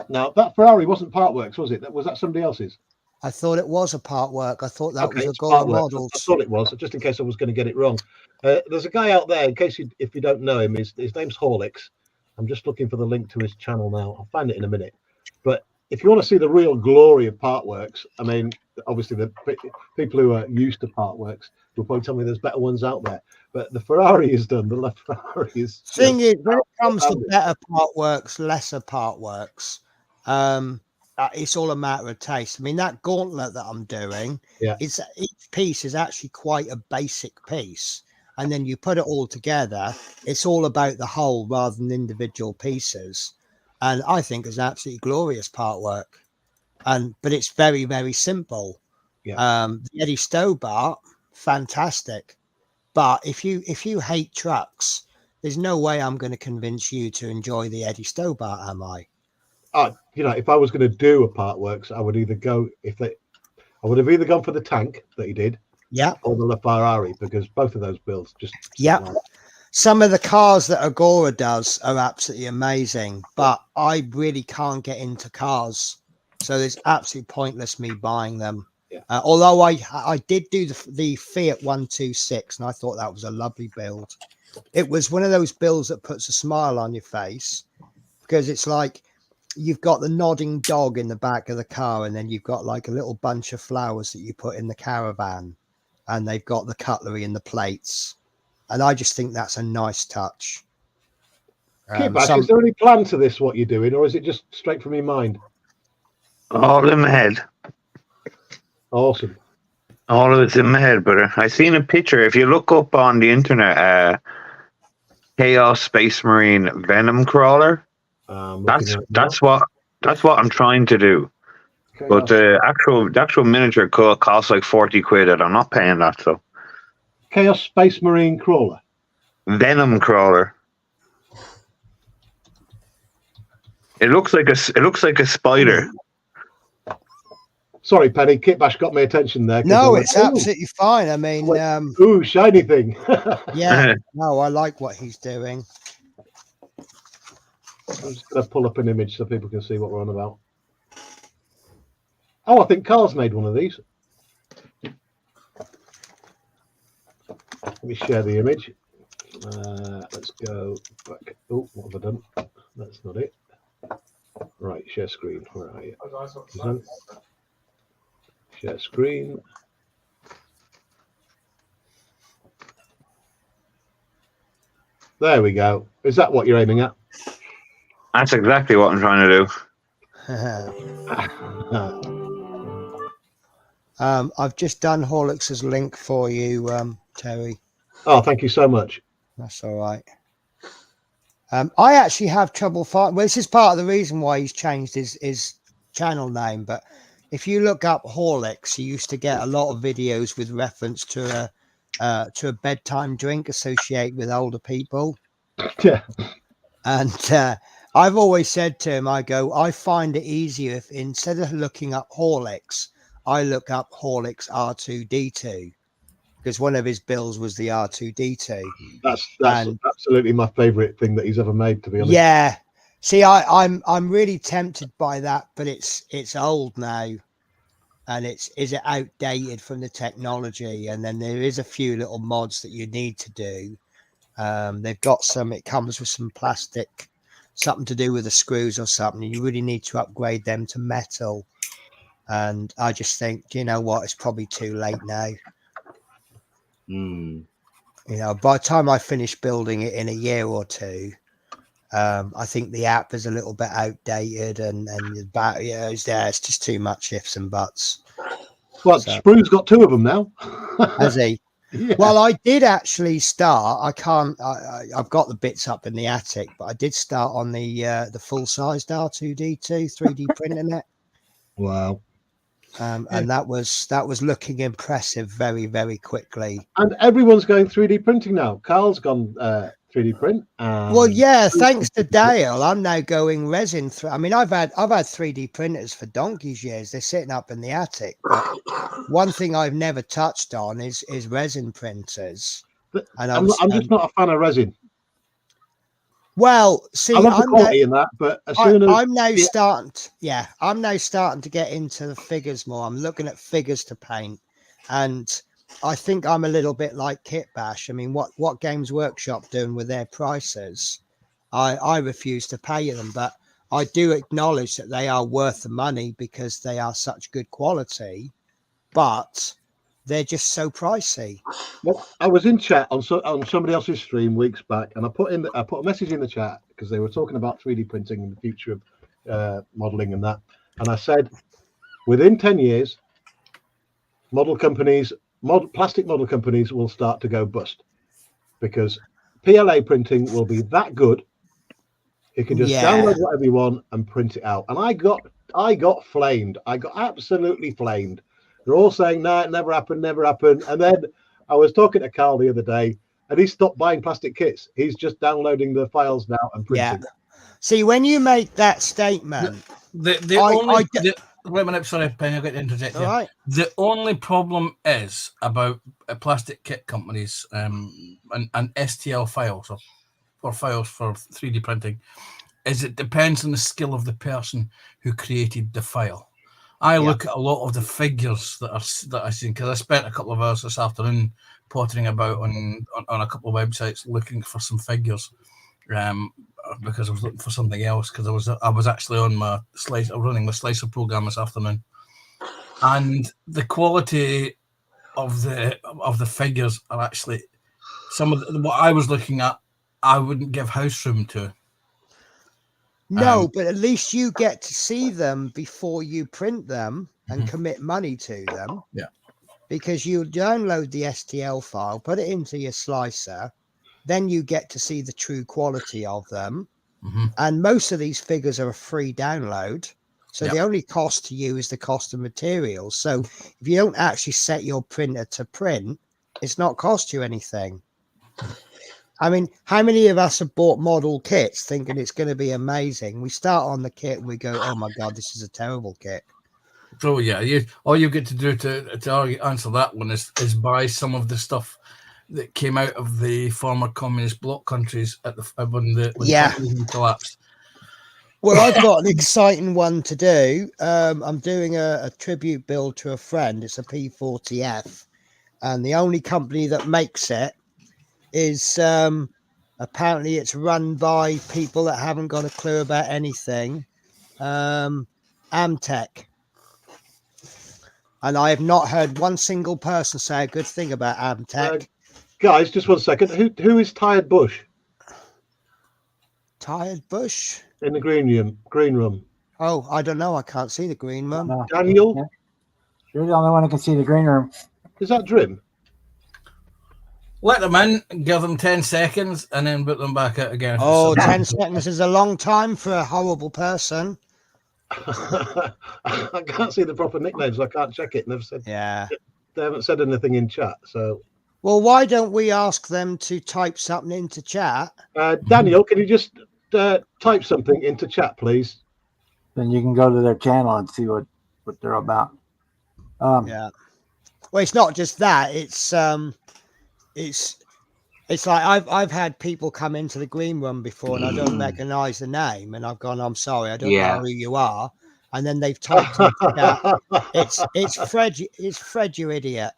that Ferrari wasn't Partworks, was it? Was that somebody else's? I thought it was a Partwork. I thought that was a Gore Models. I thought it was, just in case I was going to get it wrong. There's a guy out there, in case if you don't know him, his name's Horlicks. I'm just looking for the link to his channel now. I'll find it in a minute. But if you want to see the real glory of Partworks, obviously the people who are used to Partworks will probably tell me there's better ones out there. But the Ferrari is done. The Ferrari is. Thing is, when it comes to better Partworks, lesser Partworks, it's all a matter of taste. That gauntlet that I'm doing, each piece is actually quite a basic piece. And then you put it all together, it's all about the whole rather than individual pieces. And I think it's absolutely glorious Partwork. But it's very, very simple. The Eddie Stobart, fantastic. But if you hate trucks, there's no way I'm going to convince you to enjoy the Eddie Stobart, am I? If I was going to do a Partworks, I would have either gone for the tank that he did, or the LaFerrari, because both of those builds just. Some of the cars that Agora does are absolutely amazing, but I really can't get into cars, so it's absolutely pointless me buying them. Although I did do the Fiat 126, and I thought that was a lovely build. It was one of those builds that puts a smile on your face, because it's like you've got the nodding dog in the back of the car, and then you've got like a little bunch of flowers that you put in the caravan, and they've got the cutlery and the plates. And I just think that's a nice touch. Is there any plan to this, what you're doing, or is it just straight from your mind? All in my head. Awesome. All of it's in my head, but I seen a picture. If you look up on the internet, Chaos Space Marine Venom Crawler. That's what I'm trying to do. Chaos. But the actual miniature costs like 40 quid, and I'm not paying that. So Chaos Space Marine Crawler. Venom Crawler. It looks like a spider. Sorry, Penny. Kitbash got my attention there. No, I it's went, "Ooh." absolutely fine. I mean, Ooh, shiny thing. yeah, no, I like what he's doing. I'm just going to pull up an image so people can see what we're on about. Oh, I think Carl's made one of these. Let me share the image. Let's go back. Oh, what have I done? That's not it. Right, share screen. Where are you? Present. Share screen. There we go. Is that what you're aiming at? That's exactly what I'm trying to do. I've just done Horlicks's link for you, Terry. Oh, thank you so much. That's all right. I actually have trouble finding. Well, this is part of the reason why he's changed his channel name. But if you look up Horlicks, you used to get a lot of videos with reference to a bedtime drink associated with older people. Yeah. And I've always said to him, I find it easier if instead of looking up Horlicks, I look up Horlicks R2D2. Because one of his bills was the R2D2. That's absolutely my favourite thing that he's ever made, to be honest. Yeah. See, I'm really tempted by that, but it's old now, and is it outdated from the technology? And then there is a few little mods that you need to do. They've got some. It comes with some plastic, something to do with the screws or something. You really need to upgrade them to metal. And I just think, you know what? It's probably too late now. You know, by the time I finish building it in a year or two, I think the app is a little bit outdated, and the battery is there. It's just too much ifs and buts. Well, So- Sprue's got two of them now. Has he? Yeah. Well, I did actually start. I've got the bits up in the attic, but I did start on the full-sized R2D2 3D printing it. Wow. And that was looking impressive very, very quickly. And everyone's going 3D printing now. Carl's gone 3D print. Well, yeah, thanks to Dale, I'm now going resin. I mean, I've had 3D printers for donkey's years. They're sitting up in the attic. But one thing I've never touched on is resin printers. But And I'm just not a fan of resin. well, see, I love the I'm quality in that, but as soon as I'm now starting to get into the figures more. I'm looking at figures to paint, and I think I'm a little bit like Kitbash. I mean, what Games Workshop doing with their prices? I refuse to pay them, but I do acknowledge that they are worth the money because they are such good quality, but they're just so pricey. Well, I was in chat on somebody else's stream weeks back, and I put a message in the chat because they were talking about 3D printing and the future of modeling and that. And I said, within 10 years, plastic model companies will start to go bust because PLA printing will be that good. You can just download whatever you want and print it out. And I got flamed. I got absolutely flamed. They're all saying, no, it never happened. And then I was talking to Carl the other day, and he stopped buying plastic kits. He's just downloading the files now and printing. Yeah. See, when you make that statement, Wait a minute, sorry, Penny, I've got to interject all here. right. The only problem is about plastic kit companies and STL files or files for 3D printing is it depends on the skill of the person who created the file. I look at a lot of the figures that I seen because I spent a couple of hours this afternoon pottering about on a couple of websites looking for some figures, because I was looking for something else because I was actually on my slice. I was running my Slicer program this afternoon, and the quality of the figures are actually some of what I was looking at. I wouldn't give house room to. No, but at least you get to see them before you print them and commit money to them. Yeah. Because you download the STL file, put it into your slicer, then you get to see the true quality of them. And most of these figures are a free download. So the only cost to you is the cost of materials. So if you don't actually set your printer to print, it's not cost you anything. I mean, how many of us have bought model kits thinking it's going to be amazing? We start on the kit and we go, oh my God, this is a terrible kit. So yeah, all you get to do to answer that one is buy some of the stuff that came out of the former communist bloc countries at when communism collapsed. Well, I've got an exciting one to do. I'm doing a tribute build to a friend. It's a P40F, and the only company that makes it is apparently it's run by people that haven't got a clue about anything. Amtech. And I have not heard one single person say a good thing about Amtech. Guys, just 1 second. Who is Tired Bush? Tired Bush? In the green room. Oh, I don't know. I can't see the green room. No. Daniel? Yeah. You're the only one who can see the green room. Is that Drim? Let them in, give them 10 seconds, and then put them back out again. Oh, 10 seconds is a long time for a horrible person. I can't see the proper nicknames. So I can't check it. They haven't said anything in chat. So, well, why don't we ask them to type something into chat? Daniel, can you just type something into chat, please? Then you can go to their channel and see what they're about. Yeah. Well, it's not just that. It's like I've had people come into the green room before and I don't recognize the name, and I've gone, I'm sorry, I don't know who you are. And then they've typed it's Fred, you idiot.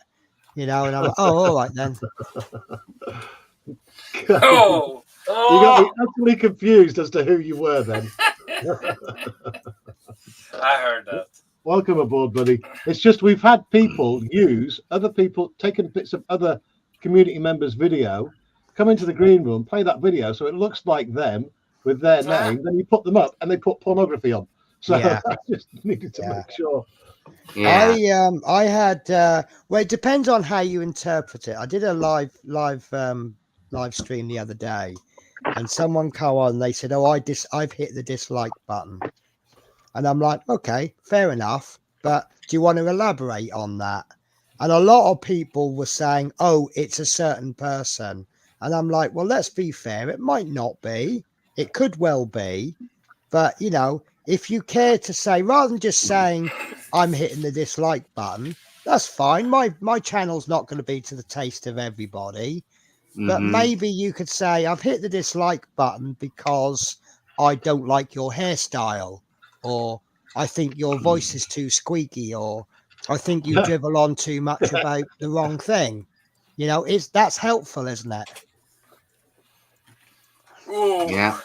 You know, and I'm like, oh, all right then. You got me utterly confused as to who you were then. I heard that. Welcome aboard, buddy. It's just we've had people use other people taking bits of other community members' video, come into the green room, play that video so it looks like them with their name, then you put them up and they put pornography on. So I just needed to make sure. Yeah. I had well, it depends on how you interpret it. I did a live stream the other day, and someone come on and they said, oh, I've hit the dislike button. And I'm like, okay, fair enough, but do you want to elaborate on that? And a lot of people were saying, oh, it's a certain person. And I'm like, well, let's be fair. It might not be. It could well be. But, you know, if you care to say, rather than just saying I'm hitting the dislike button, that's fine. My channel's not going to be to the taste of everybody. But maybe you could say I've hit the dislike button because I don't like your hairstyle, or I think your voice is too squeaky, or I think you dribble on too much about the wrong thing. You know, that's helpful, isn't it? Ooh. Yeah.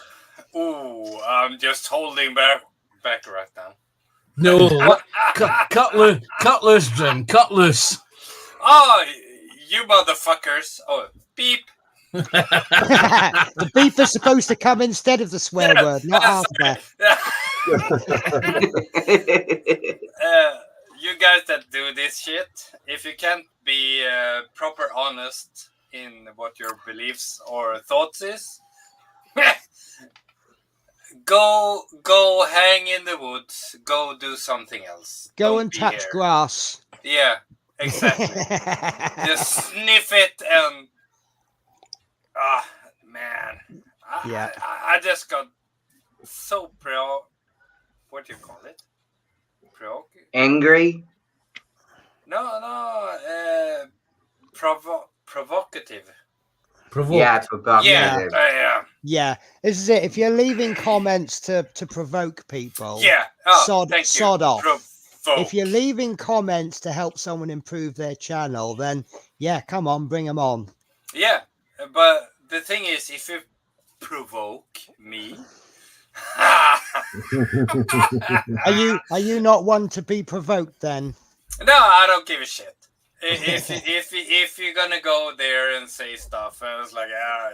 Ooh, I'm just holding back right now. No, cut loose, Jim. Cut loose. Oh, you motherfuckers. Oh, beep. The beep is supposed to come instead of the swear word, not after. You guys that do this shit, if you can't be proper honest in what your beliefs or thoughts is, go hang in the woods. Go do something else. Go and touch grass. Yeah, exactly. Just sniff it and man. I just got so what do you call it? Angry? No, provocative. Yeah, provocative. Yeah, this is it. If you're leaving comments to provoke people, sod off. Provoke. If you're leaving comments to help someone improve their channel, then come on, bring them on. Yeah, but the thing is, if you provoke me, are you not one to be provoked then? No, I don't give a shit. If you're gonna go there and say stuff, I was like, right.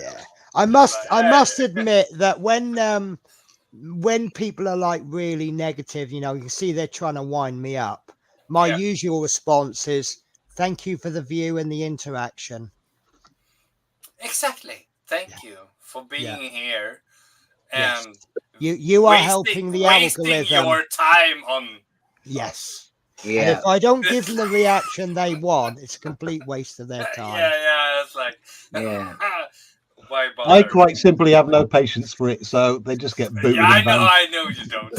Yeah, I must admit that when people are like really negative, you know, you can see they're trying to wind me up. My Yeah. usual response is thank you for the view and the interaction. Exactly. Thank you for being here Yes. and You are helping the wasting algorithm. your time on Yes. And Yeah. if I don't give them the reaction they want, it's a complete waste of their time. yeah, it's like Yeah. why bother? I quite simply have no patience for it, so they just get booted. Yeah, and banned. I know you don't.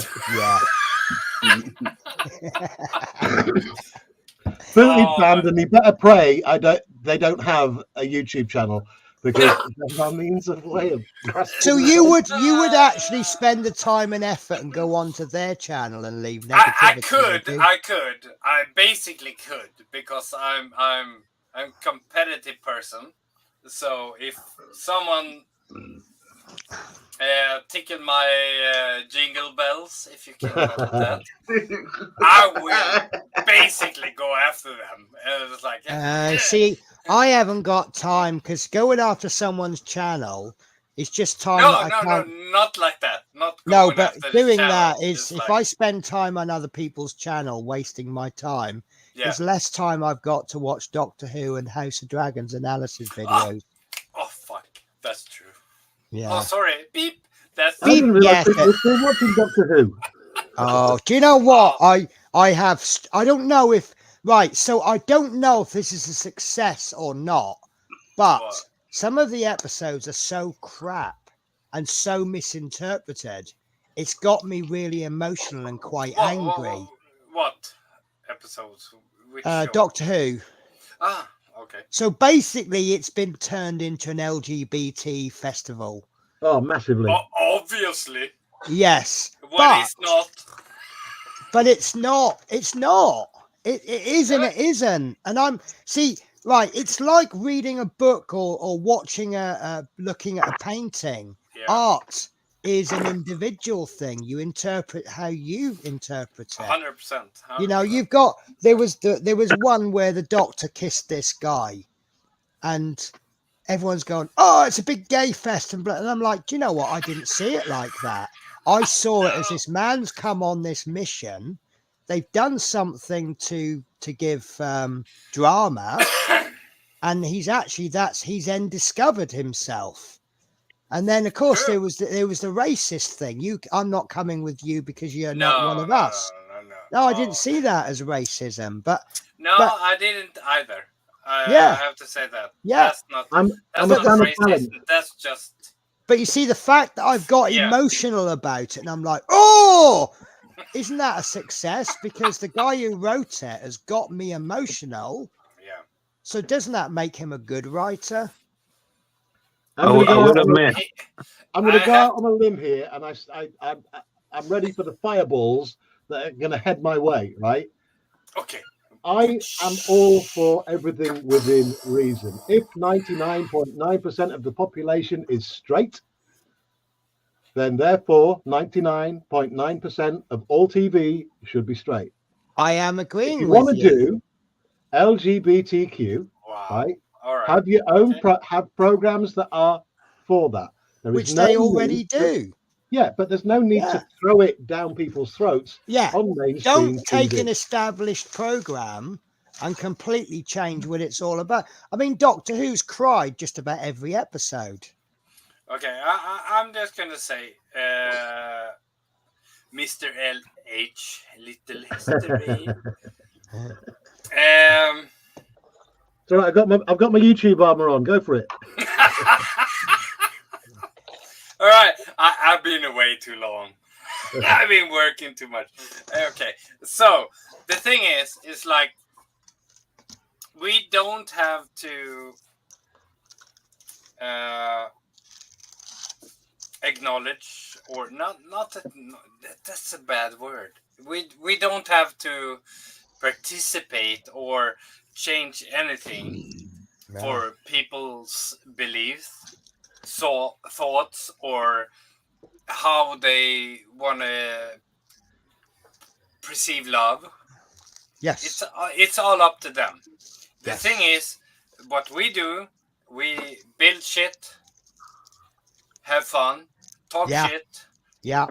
Booted, Oh, banned, and you better pray they don't have a YouTube channel because that's our means of way of. So you would actually spend the time and effort and go onto their channel and leave negativity. I could. I basically could because I'm a competitive person. So if someone tickle my jingle bells, if you can call it that, I will basically go after them. And it's like, See, I haven't got time because going after someone's channel is just time. no, that I can't... not like that. Not No, going but after the doing channel. that is It's if like, I spend time on other people's channel, wasting my time. yeah. There's less time I've got to watch Doctor Who and House of Dragons analysis videos. Oh fuck, that's true. Yeah. Oh sorry, beep. That's I didn't realise Yes. that you're still watching Doctor Who. Oh, do you know what? I don't know if right. So I don't know if this is a success or not, but What? some of the episodes are so crap and so misinterpreted. It's got me really emotional and quite angry. What episodes? Which show? Doctor Who. Ah, okay. So basically, it's been turned into an LGBT festival. Oh, massively. Obviously. Yes, What is not? but it's not. It's not. It is and it isn't. And I'm right. It's like reading a book or watching looking at a painting. Yeah. Art is an individual thing. You interpret how you interpret it. 100%. You know, you've got there was one where the doctor kissed this guy, and everyone's going, "Oh, it's a big gay fest," and I'm like, do you know what? I didn't see it like that. I saw it as this man's come on this mission. They've done something to give drama, and he's then discovered himself. And then, of course, there was the racist thing. I'm not coming with you because you're not one of us. No, I didn't see that as racism, but I didn't either. I have to say that. Yeah. That's not. I'm That's a not fan of racist. talent. That's just. But you see, the fact that I've got Yeah. emotional about it, and I'm like, oh, isn't that a success? Because the guy who wrote it has got me emotional. Yeah. So doesn't that make him a good writer? I will admit. I'm going to go out on a limb here, and I'm ready for the fireballs that are going to head my way. Right? Okay. I am all for everything within reason. If 99.9% of the population is straight, then therefore 99.9% of all TV should be straight. I am agreeing If you with want to you. do LGBTQ, Wow. right? All right. Have your own have programs that are for that. There is Which no they already need do. Yeah, but there's no need to throw it down people's throats. Yeah. On mainstream Don't take TV. an established program and completely change what it's all about. I mean, Doctor Who's cried just about every episode. Okay, I'm just gonna say, Mr. LH, little history. So I've got my YouTube armor on. Go for it. All right, I've been away too long. I've been working too much. Okay, so the thing is like we don't have to acknowledge or not that, that's a bad word. We don't have to participate or change anything for people's beliefs, thoughts, or how they want to perceive love. Yes. It's all up to them. The Yes. thing is, what we do, we build shit, have fun, talk Yeah. shit, Yeah.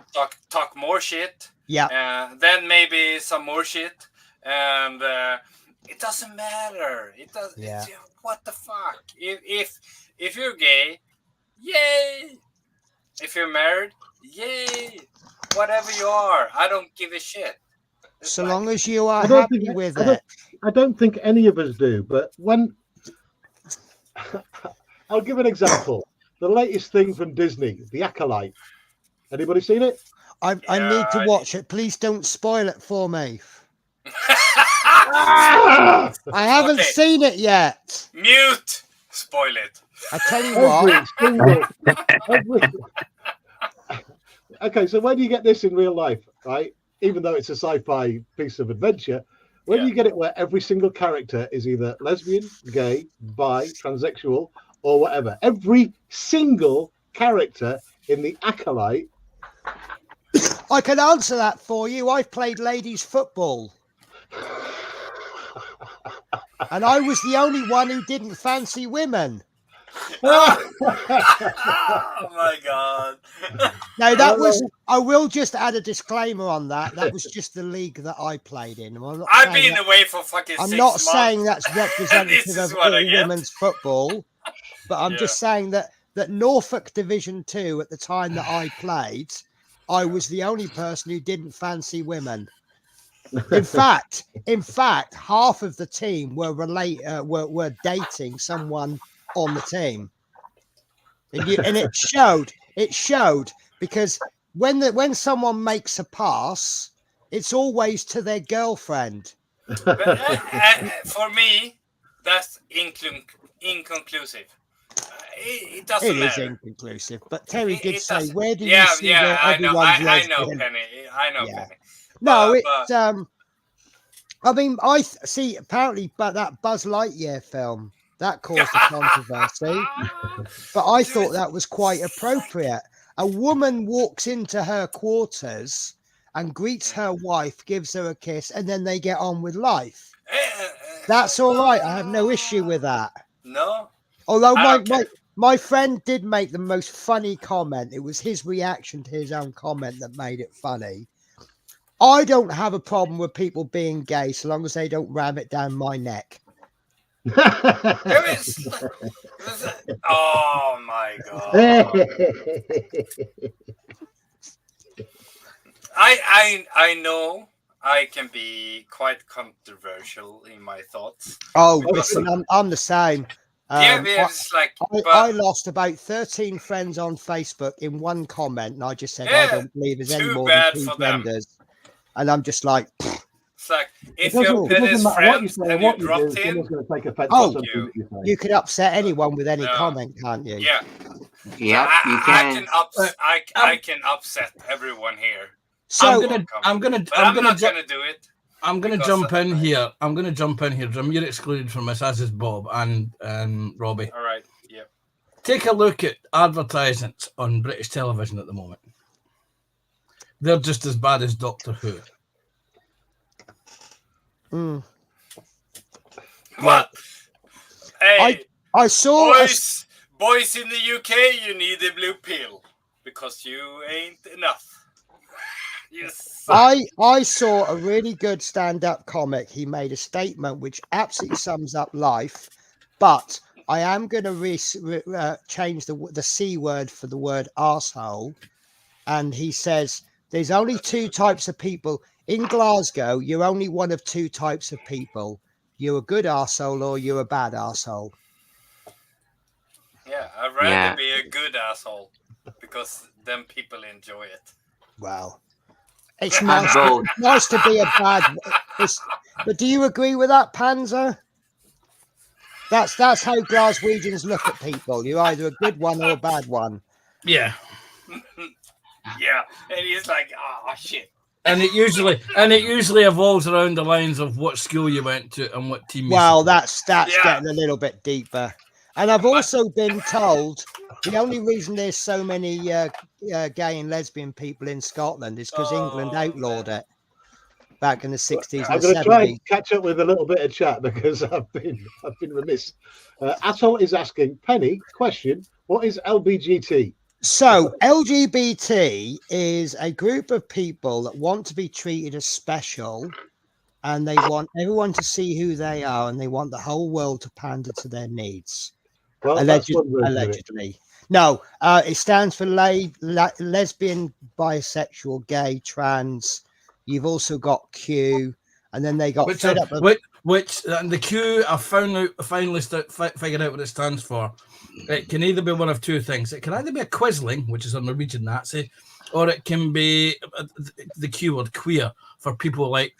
talk more shit. Yeah. Then maybe some more shit, and it doesn't matter. It does. Yeah. What the fuck? If you're gay, yay. If you're married, yay. Whatever you are, I don't give a shit. It's So like- long as you are I don't happy think- with I don't- it. I don't think any of us do, but when I'll give an example. The latest thing from Disney, The Acolyte. Anybody seen it? I Yeah, need to I- watch it. Please don't spoil it for me. Ah! I haven't Okay. seen it yet. Mute. Spoil it. I tell you what. every- Okay, so when you get this in real life, right? Even though it's a sci-fi piece of adventure, when Yeah. you get it where every single character is either lesbian, gay, bi, transsexual, or whatever, every single character in The Acolyte. I can answer that for you. I've played ladies football. And I was the only one who didn't fancy women. Oh my god. Now that was I will just add a disclaimer on that. That was just the league that I played in. I'm not I've saying been that- away for fucking I'm 6 not months. saying that's representative This is of what all I get. women's football, but I'm just saying that Norfolk Division 2 at the time that I played, I was the only person who didn't fancy women. In fact, half of the team were dating someone on the team, and it showed. It showed because when someone makes a pass, it's always to their girlfriend. But, for me, that's inconclusive. It doesn't It is matter. inconclusive. But Terry It- did it say, doesn't- "Where do yeah, you see yeah, where I know, everyone's I know, lesbian?" Penny. I know, Yeah. Penny. No, But- it's I mean, see. Apparently, but that Buzz Lightyear film that caused a controversy. But I thought that was quite appropriate. A woman walks into her quarters and greets her wife, gives her a kiss, and then they get on with life. That's all right. I have no issue with that. No. Although I don't care. my friend did make the most funny comment. It was his reaction to his own comment that made it funny. I don't have a problem with people being gay so long as they don't ram it down my neck. There is. Oh my god. I know I can be quite controversial in my thoughts. Oh, Because- listen, I'm the same. Yeah, it's like, I lost about 13 friends on Facebook in one comment, and I just said I Yeah, don't believe there's any too more bad than two for them. genders. And I'm just like, it's like if It you're doesn't Penny's matter what you friends say or and you what you do, dropped him, someone's going to take offense Oh, to something that you say. you could upset anyone with any Yeah. comment, can't you? yeah, Yeah, you can. I can upset everyone here. So I'm gonna But I'm not gonna do it. I'm going to Because jump in here. I'm going to jump in here, Jim. You're excluded from this, as is Bob and Robbie. All right. Yeah. Take a look at advertisements on British television at the moment. They're just as bad as Doctor Who. mm. What? Hey, I saw a, boys in the UK, you need a blue pill because you ain't enough. Yes. I saw a really good stand-up comic. He made a statement which absolutely sums up life, but I am going to change the C word for the word arsehole. And he says there's only two types of people in Glasgow. You're only one of two types of people. You're a good arsehole or you're a bad arsehole. Yeah, I'd rather Yeah. be a good asshole because then people enjoy it. Wow. It's And nice, both. nice to be a bad. But do you agree with that, Panzer? That's how Glaswegians look at people. You're either a good one or a bad one. Yeah. Yeah, and he's like, oh shit. And it usually evolves around the lines of what school you went to and what team you Well, support. that's Yeah. getting a little bit deeper. And I've also been told the only reason there's so many gay and lesbian people in Scotland is because England Oh, outlawed it back in the 60s I'm and going to try 70s. and catch up with a little bit of chat because I've been remiss. Asshole is asking Penny question: what is LBGT? So LGBT is a group of people that want to be treated as special, and they want everyone to see who they are, and they want the whole world to pander to their needs. Well, that's one version of it. Allegedly. No, it stands for lesbian, bisexual, gay, trans. You've also got Q, and then they got fed up with and the Q. I finally figured out what it stands for. It can either be one of two things. It can either be a quisling, which is a Norwegian Nazi, or it can be the Q word, queer, for people like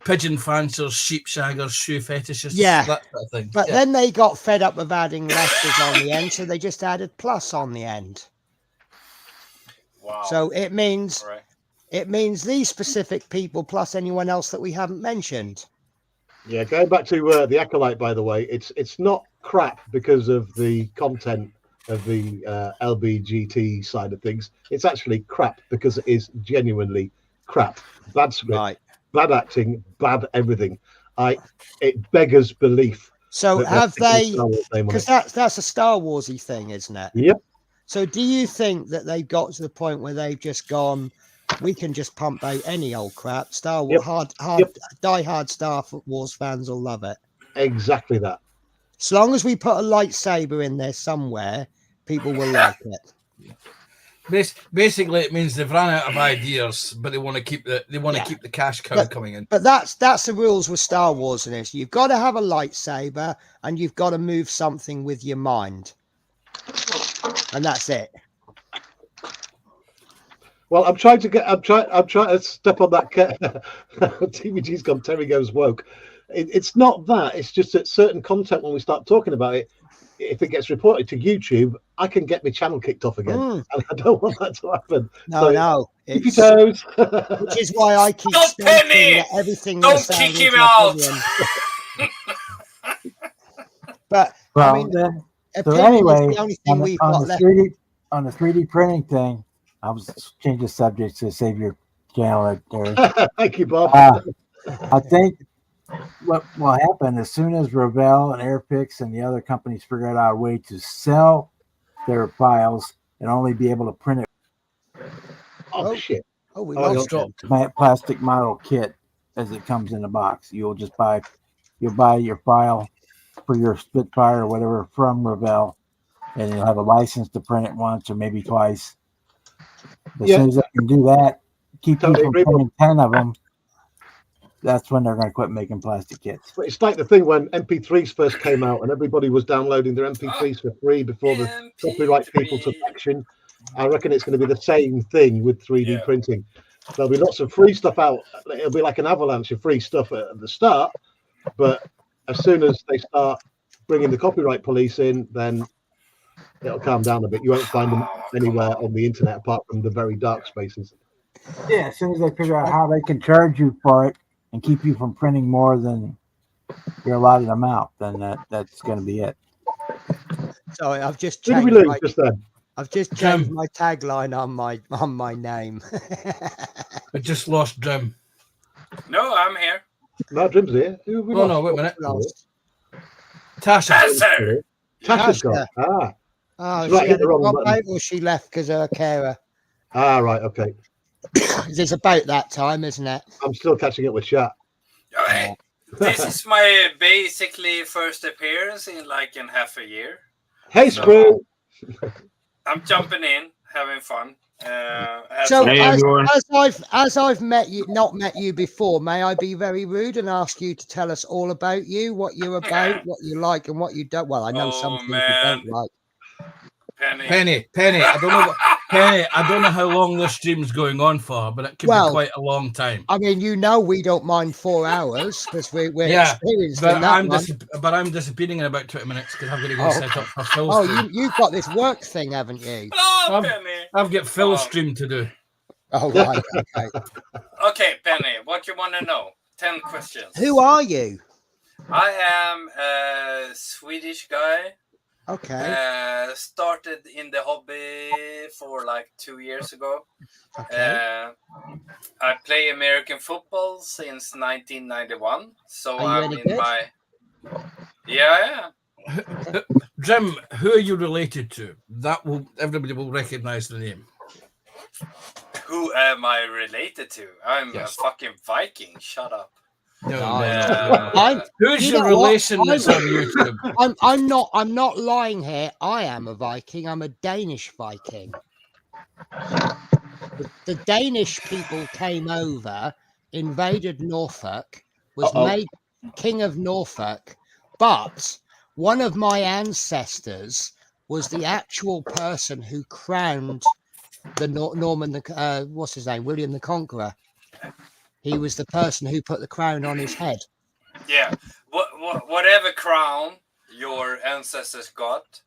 pigeon fanciers, sheep shaggers, shoe fetishists, yeah, that sort of thing. But then they got fed up with adding letters on the end, so they just added plus on the end. Wow. So it means these specific people plus anyone else that we haven't mentioned. Yeah, going back to the Acolyte, by the way, it's not crap because of the content of the LBGT side of things. It's actually crap because it is genuinely crap. Bad script, bad acting, bad everything. It beggars belief. So have they? Because that's a Star Warsy thing, isn't it? Yep. So do you think that they've got to the point where they've just gone, we can just pump out any old crap? Star Wars, die-hard Star Wars fans will love it. Exactly that. As long as we put a lightsaber in there somewhere, people will like it. Basically, it means they've run out of ideas, but they want to keep the cash cow coming in. But that's the rules with Star Wars in this. You've got to have a lightsaber, and you've got to move something with your mind, and that's it. Well, I'm trying to step on that. TVG's gone. Terry goes woke. It's not that. It's just that certain content, when we start talking about it, if it gets reported to YouTube, I can get my channel kicked off again, and I don't want that to happen. No, keep your toes. Which is why I keep Penny! that everything. Don't kick him out. But well, I mean, so anyway, the only thing we've on got the left. 3D printing thing, I was change the subject to save your channel there. Thank you, Bob. I think what will happen as soon as Revell and Airpix and the other companies figure out a way to sell their files and only be able to print it. Oh shit! Oh, we lost it. Plastic model kit as it comes in the box. You'll buy your file for your Spitfire or whatever from Revell, and you'll have a license to print it once or maybe twice. As soon as they can do that, keep you from printing 10 of them. That's when they're going to quit making plastic kits. It's like the thing when MP3s first came out and everybody was downloading their MP3s for free before the copyright people took action. I reckon it's going to be the same thing with 3D printing. There'll be lots of free stuff out. It'll be like an avalanche of free stuff at the start, but as soon as they start bringing the copyright police in, then it'll calm down a bit. You won't find them anywhere on the internet apart from the very dark spaces. Yeah, as soon as they figure out how they can charge you for it and keep you from printing more than your allotted amount, then that's going to be it. Sorry, I've just Who changed. did we lose just then? I've just changed my tagline on my name. I just lost Jim. No, I'm here. No, Jim's here. Who have we lost? No, wait a minute. Tasha. Tasha's gone. Ah. Oh, She's she had the a wrong drop button. out or she left because of her carer. Ah, right, okay. It's about that time, isn't it? I'm still catching up with chat. Okay. This is my basically first appearance in half a year. Hey, Screw. I'm jumping in, having fun. So Hey, everyone. as I've not met you before, may I be very rude and ask you to tell us all about you, what you're about, what you like and what you don't? Well, I know some things you don't like. Penny. Penny. I don't know Penny. I don't know how long this stream's going on for, but it could be quite a long time. I mean, we don't mind 4 hours because we're experienced in that one. But I'm disappearing in about 20 minutes because I've got to go set up for Phil's stream. You've got this work thing, haven't you? Oh, Penny. I've got Phil's stream to do. Oh, right. Okay. Okay, Penny, what you want to know? 10 questions. Who are you? I am a Swedish guy. Okay. Started in the hobby for 2 years ago. Okay. I play American football since 1991. So Are you I'm any in good? my... Yeah. Jim, who are you related to? Everybody will recognise the name. Who am I related to? I'm Yes. a fucking Viking. Shut up. No. You Who's your know what? relation that's on YouTube? I'm not lying here. I am a Viking. I'm a Danish Viking. The Danish people came over, invaded Norfolk, was made king of Norfolk, but one of my ancestors was the actual person who crowned the Norman, what's his name, William the Conqueror. He was the person who put the crown on his head. Yeah. Whatever crown your ancestors got,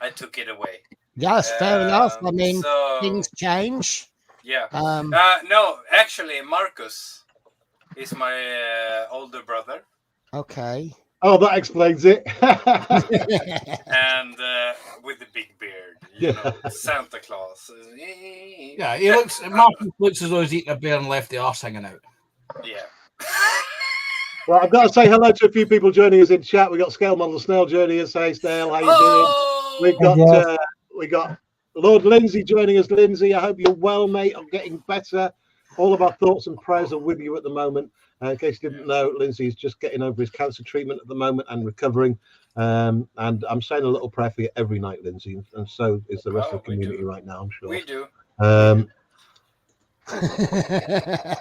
I took it away. Yes, fair enough. I mean, so- things change. Yeah. Um, No, actually, Marcus is my older brother, okay. Oh, that explains it. and with the big beard, you know, Santa Claus. Yeah, Martin looks as though he's eating a bear and left the arse hanging out. Yeah. Well, I've got to say hello to a few people joining us in chat. We got Scale Model Snail joining us. Hey, Snail, how you doing? We got Lord Lindsay joining us. Lindsay, I hope you're well, mate. I'm getting better. All of our thoughts and prayers are with you at the moment. In case you didn't know, Lindsay's just getting over his cancer treatment at the moment and recovering. And I'm saying a little prayer for you every night, Lindsay, and so is the rest of the community right now, I'm sure. We do.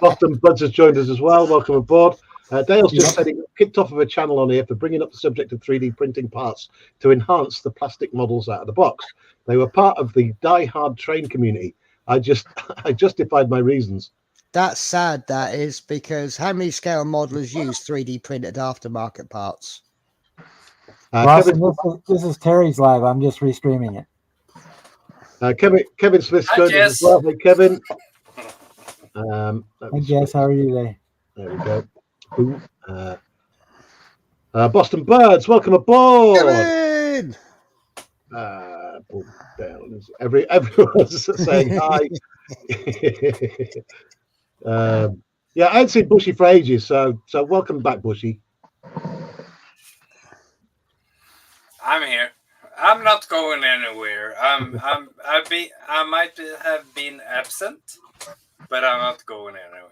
Boston Buds has joined us as well. Welcome aboard. Dale's just said he kicked off of a channel on here for bringing up the subject of 3D printing parts to enhance the plastic models out of the box. They were part of the Die Hard train community. I justified my reasons. That's sad, that is, because how many scale modelers use 3D printed aftermarket parts? This is Terry's live. I'm just restreaming it. Kevin Smith's joined us as well. Hey, Kevin. Hey, Jess, how are you today? There we go. Boom. Boston Birds, welcome aboard. Kevin! Everyone's saying hi. Yeah, I hadn't seen Bushy for ages, so welcome back, Bushy. I'm here. I'm not going anywhere. I might have been absent, but I'm not going anywhere.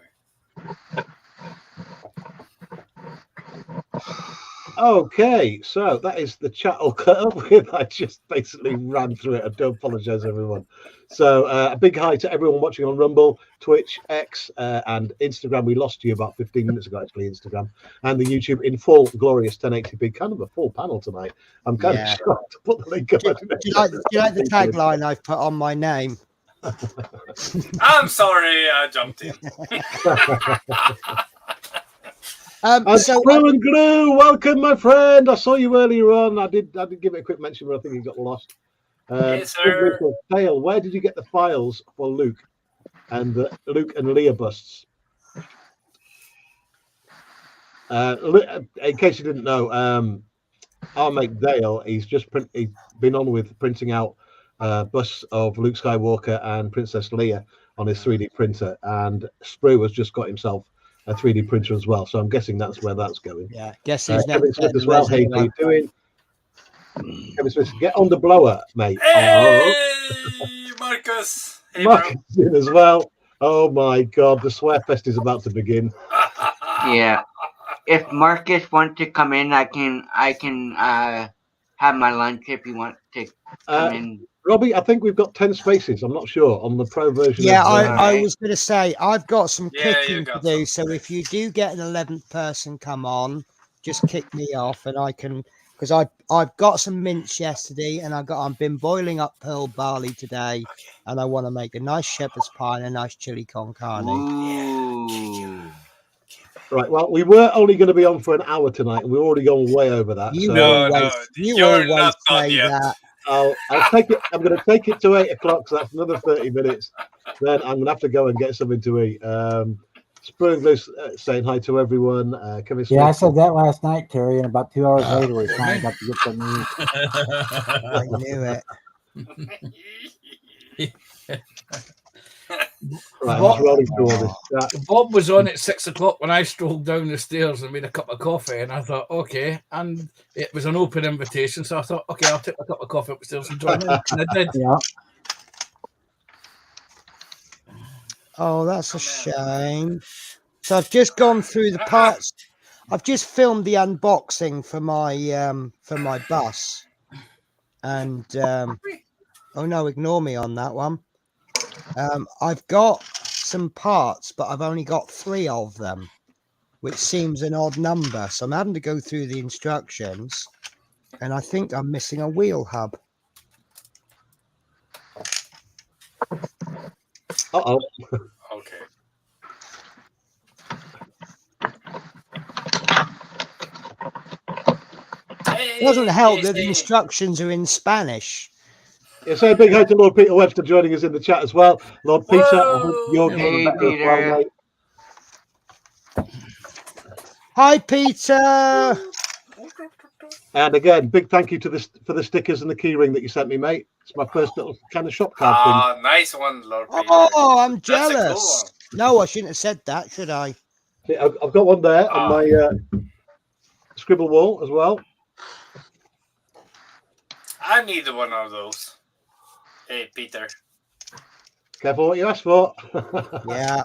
Okay, so that is the chat all cut up with. I just basically ran through it. I do apologize, everyone. So a big hi to everyone watching on Rumble, Twitch, X, and Instagram. We lost you about 15 minutes ago, actually, Instagram, and the YouTube in full glorious 1080p. Kind of a full panel tonight. I'm kind of shocked to put the link up. Do you like the tagline I've put on my name? I'm sorry, I jumped in. Glue and Glue, welcome, my friend. I saw you earlier on. I did give it a quick mention, but I think you got lost. Yes, sir. Dale, where did you get the files for Luke and the Luke and Leia busts? In case you didn't know, our mate Dale, he's been on with printing out busts of Luke Skywalker and Princess Leia on his 3D printer, and Sprue has just got himself a 3D printer as well, so I'm guessing that's where that's going. Yeah, guess who's Kevin next? Smith as well. Hey, how you doing? Kevin Smith, get on the blower, mate. Hey, Marcus. Hey, Marcus in as well. Oh my God, the swear fest is about to begin. Yeah. If Marcus wants to come in, I can have my lunch if you want to come in. Robbie, I think we've got 10 spaces. I'm not sure on the pro version. Yeah, I was going to say, I've got some Yeah, cooking to do. So if you do get an 11th person come on, just kick me off and I can, because I've got some mince yesterday and I've been boiling up pearl barley today, and I want to make a nice shepherd's pie and a nice chili con carne. Ooh. Right, well, we were only going to be on for an hour tonight, and we're already going way over that. You so. always say that. I'll take it. I'm going to take it to 8 o'clock, so that's another 30 minutes. Then I'm going to have to go and get something to eat. Springler's saying hi to everyone. Kevin Smith. Yeah, I said that last night, Terry, and about 2 hours later, we finally got to get some news. I knew it. Right, I'm just rolling through all this chat. Bob was on at 6 o'clock when I strolled down the stairs and made a cup of coffee, and I thought, okay, and it was an open invitation, so I thought, okay, I'll take a cup of coffee upstairs and join in, and I did. Yeah. Oh, that's a shame. So I've just gone through the parts. I've just filmed the unboxing for my bus, and oh no, ignore me on that one. I've got some parts, but I've only got 3 of them, which seems an odd number. So I'm having to go through the instructions, and I think I'm missing a wheel hub. Uh-oh. Okay. It doesn't help that the instructions are in Spanish. Yeah, say a big hi to Lord Peter Webster joining us in the chat as well. Lord Peter, I hope you're getting better as well, mate. Hi, Peter. And again, big thank you to for the stickers and the key ring that you sent me, mate. It's my first little kind of shop card thing. Ah, nice one, Lord Peter. Oh, I'm That's a cool jealous. one. No, I shouldn't have said that, should I? See, I've got one there on my scribble wall as well. I need one of those. Hey, Peter. Careful what you ask for. Yeah.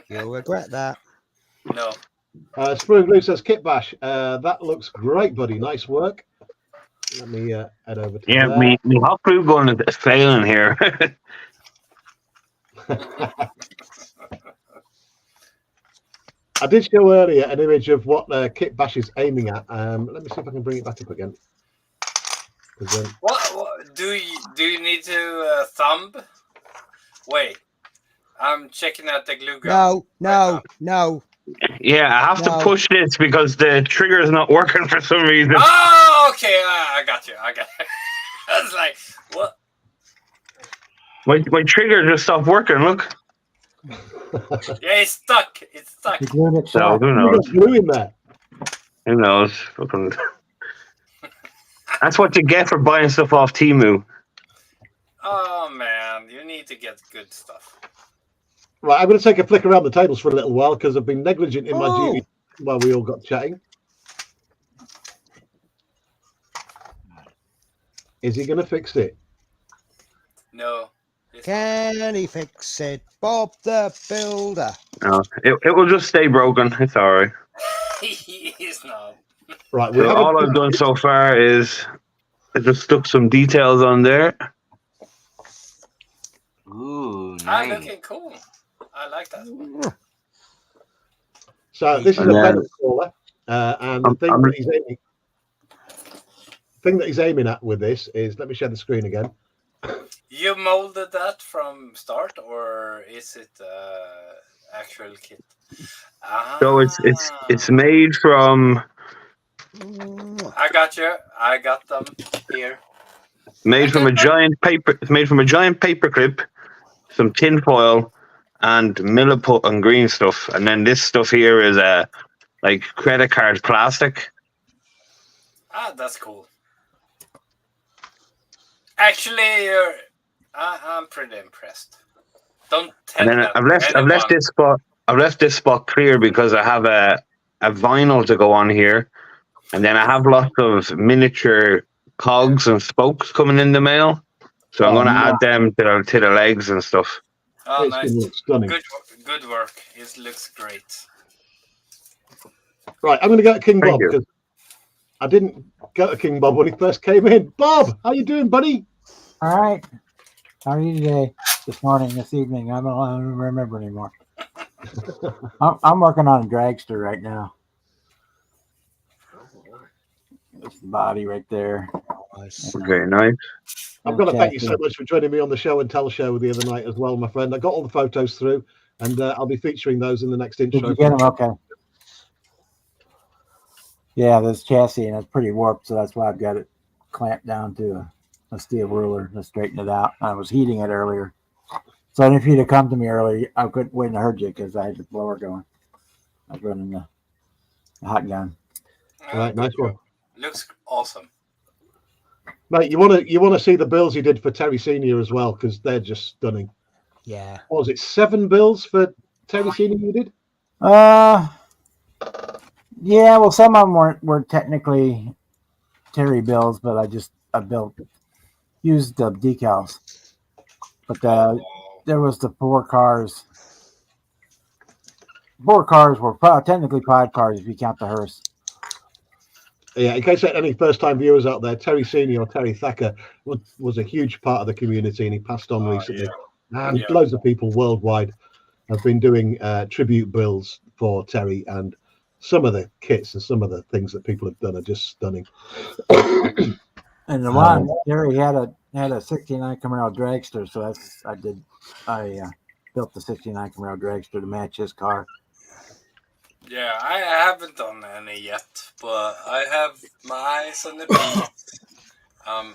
You'll regret that. No. Spring Blue says, Kit Bash, that looks great, buddy. Nice work. Let me head over to Yeah, there. me hot glue gun is failing here. I did show earlier an image of what Kit Bash is aiming at. Let me see if I can bring it back up again. What do you need to thumb? Wait, I'm checking out the glue gun. No. Yeah, I have to push this because the trigger is not working for some reason. Oh, okay. I got you. I was like, what? My trigger just stopped working. Look. Yeah, it's stuck. It's stuck. You glued it So shut. who You knows? got glue in there. Who knows? Fucking- That's what you get for buying stuff off Temu. Oh man, you need to get good stuff. Right, I'm going to take a flick around the tables for a little while because I've been negligent in my Oh. duty while we all got chatting. Is he going to fix it? No. Can he fix it? Bob the Builder. No, it will just stay broken. It's all right. He's not. Right, we So haven't- all I've done so far is I just stuck some details on there. Ooh, Ah, nice. looking cool. I like that. So this is And a then- pedal crawler, and the thing that he's aiming at with this is, let me share the screen again. You molded that from start, or is it actual kit? So it's made from I got you. I got them here. a giant paper. It's made from a giant paper clip, some tin foil, and milliput and green stuff. And then this stuff here is like credit card plastic. Ah, that's cool. Actually, I'm pretty impressed. Don't tell And then that I've to anyone. left this spot. I've left this spot clear because I have a vinyl to go on here, and then I have lots of miniature cogs and spokes coming in the mail. So I'm going to add them to the legs and stuff. Oh, It's nice. gonna look stunning. Good work. It looks great. Right, I'm going to go to King Thank Bob you. because I didn't go to King Bob when he first came in. Bob, how you doing, buddy? All right. How are you today? This morning, this evening? I don't remember anymore. I'm working on a dragster right now. There's the body right there. Very nice. I've got to thank you so Chassis. much for joining me on the show and tell show the other night as well, my friend. I got all the photos through, and I'll be featuring those in the next Did intro. you get them? Okay. Yeah, this chassis and it's pretty warped, so that's why I've got it clamped down to a steel ruler to straighten it out. I was heating it earlier, so if you'd have come to me earlier, I wouldn't have heard you because I had the blower going. I was running the hot gun. All right, nice one. Looks awesome. Mate, you want to see the bills he did for Terry Senior as well, because they're just stunning. Yeah. What was it, 7 builds for Terry Senior you did? Yeah, well, some of them weren't technically Terry builds, but I used the decals. But there was the 4 cars. 4 cars were technically 5 cars if you count the hearse. Yeah, in case there are any first-time viewers out there, Terry Senior or Terry Thacker was a huge part of the community, and he passed on recently. And loads of people worldwide have been doing tribute builds for Terry, and some of the kits and some of the things that people have done are just stunning. And the one Terry had a 69 Camaro dragster, so I built the 69 Camaro dragster to match his car. Yeah, I haven't done any yet, but I have my eyes on the beat. I'm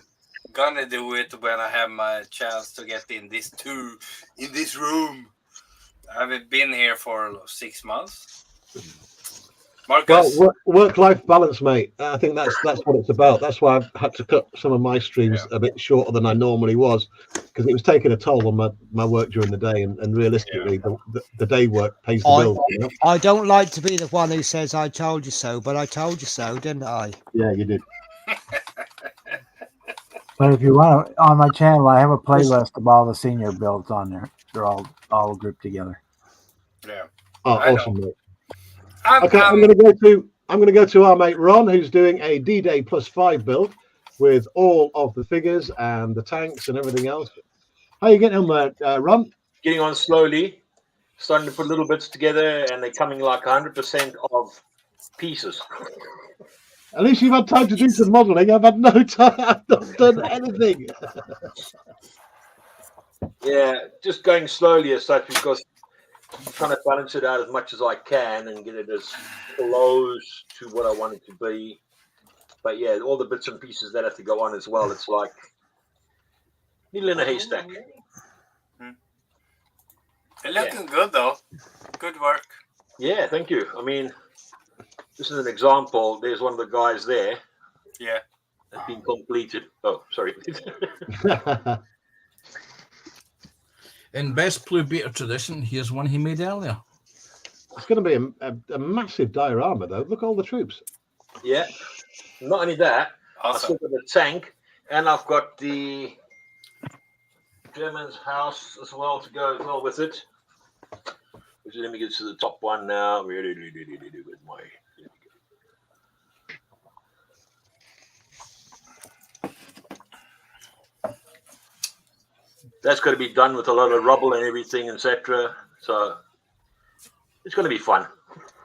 gonna do it when I have my chance to get in this room. I haven't been here for 6 months. Marcus? Well, work-life balance, mate. I think that's what it's about. That's why I've had to cut some of my streams a bit shorter than I normally was, because it was taking a toll on my work during the day, and realistically, the day work pays the bills. You know? I don't like to be the one who says I told you so, but I told you so, didn't I? Yeah, you did. But if you want to, on my channel, I have a playlist of all the senior builds on there. They're all grouped together. Yeah. Oh, awesome, mate. I'm going to go to our mate Ron, who's doing a D-Day +5 build with all of the figures and the tanks and everything else. How are you getting on there, Ron? Getting on slowly, starting to put little bits together, and they're coming like 100% of pieces. At least you've had time to do some modelling. I've had no time. I've not done anything. Yeah, just going slowly as such, because I'm trying to balance it out as much as I can and get it as close to what I want it to be. But yeah, all the bits and pieces that have to go on as well. It's like needle in a haystack. They're looking good though. Good work. Yeah, thank you. I mean, this is an example. There's one of the guys there. Yeah. That's been completed. Oh, sorry. In best Blue Beater tradition, here's one he made earlier. It's going to be a massive diorama, though. Look at all the troops. Yeah. Not only that, Awesome. I've still got the tank, and I've got the German's house as well to go as well with it. Which, let me get to the top one now. With my. That's got to be done with a lot of rubble and everything, etc. So it's going to be fun.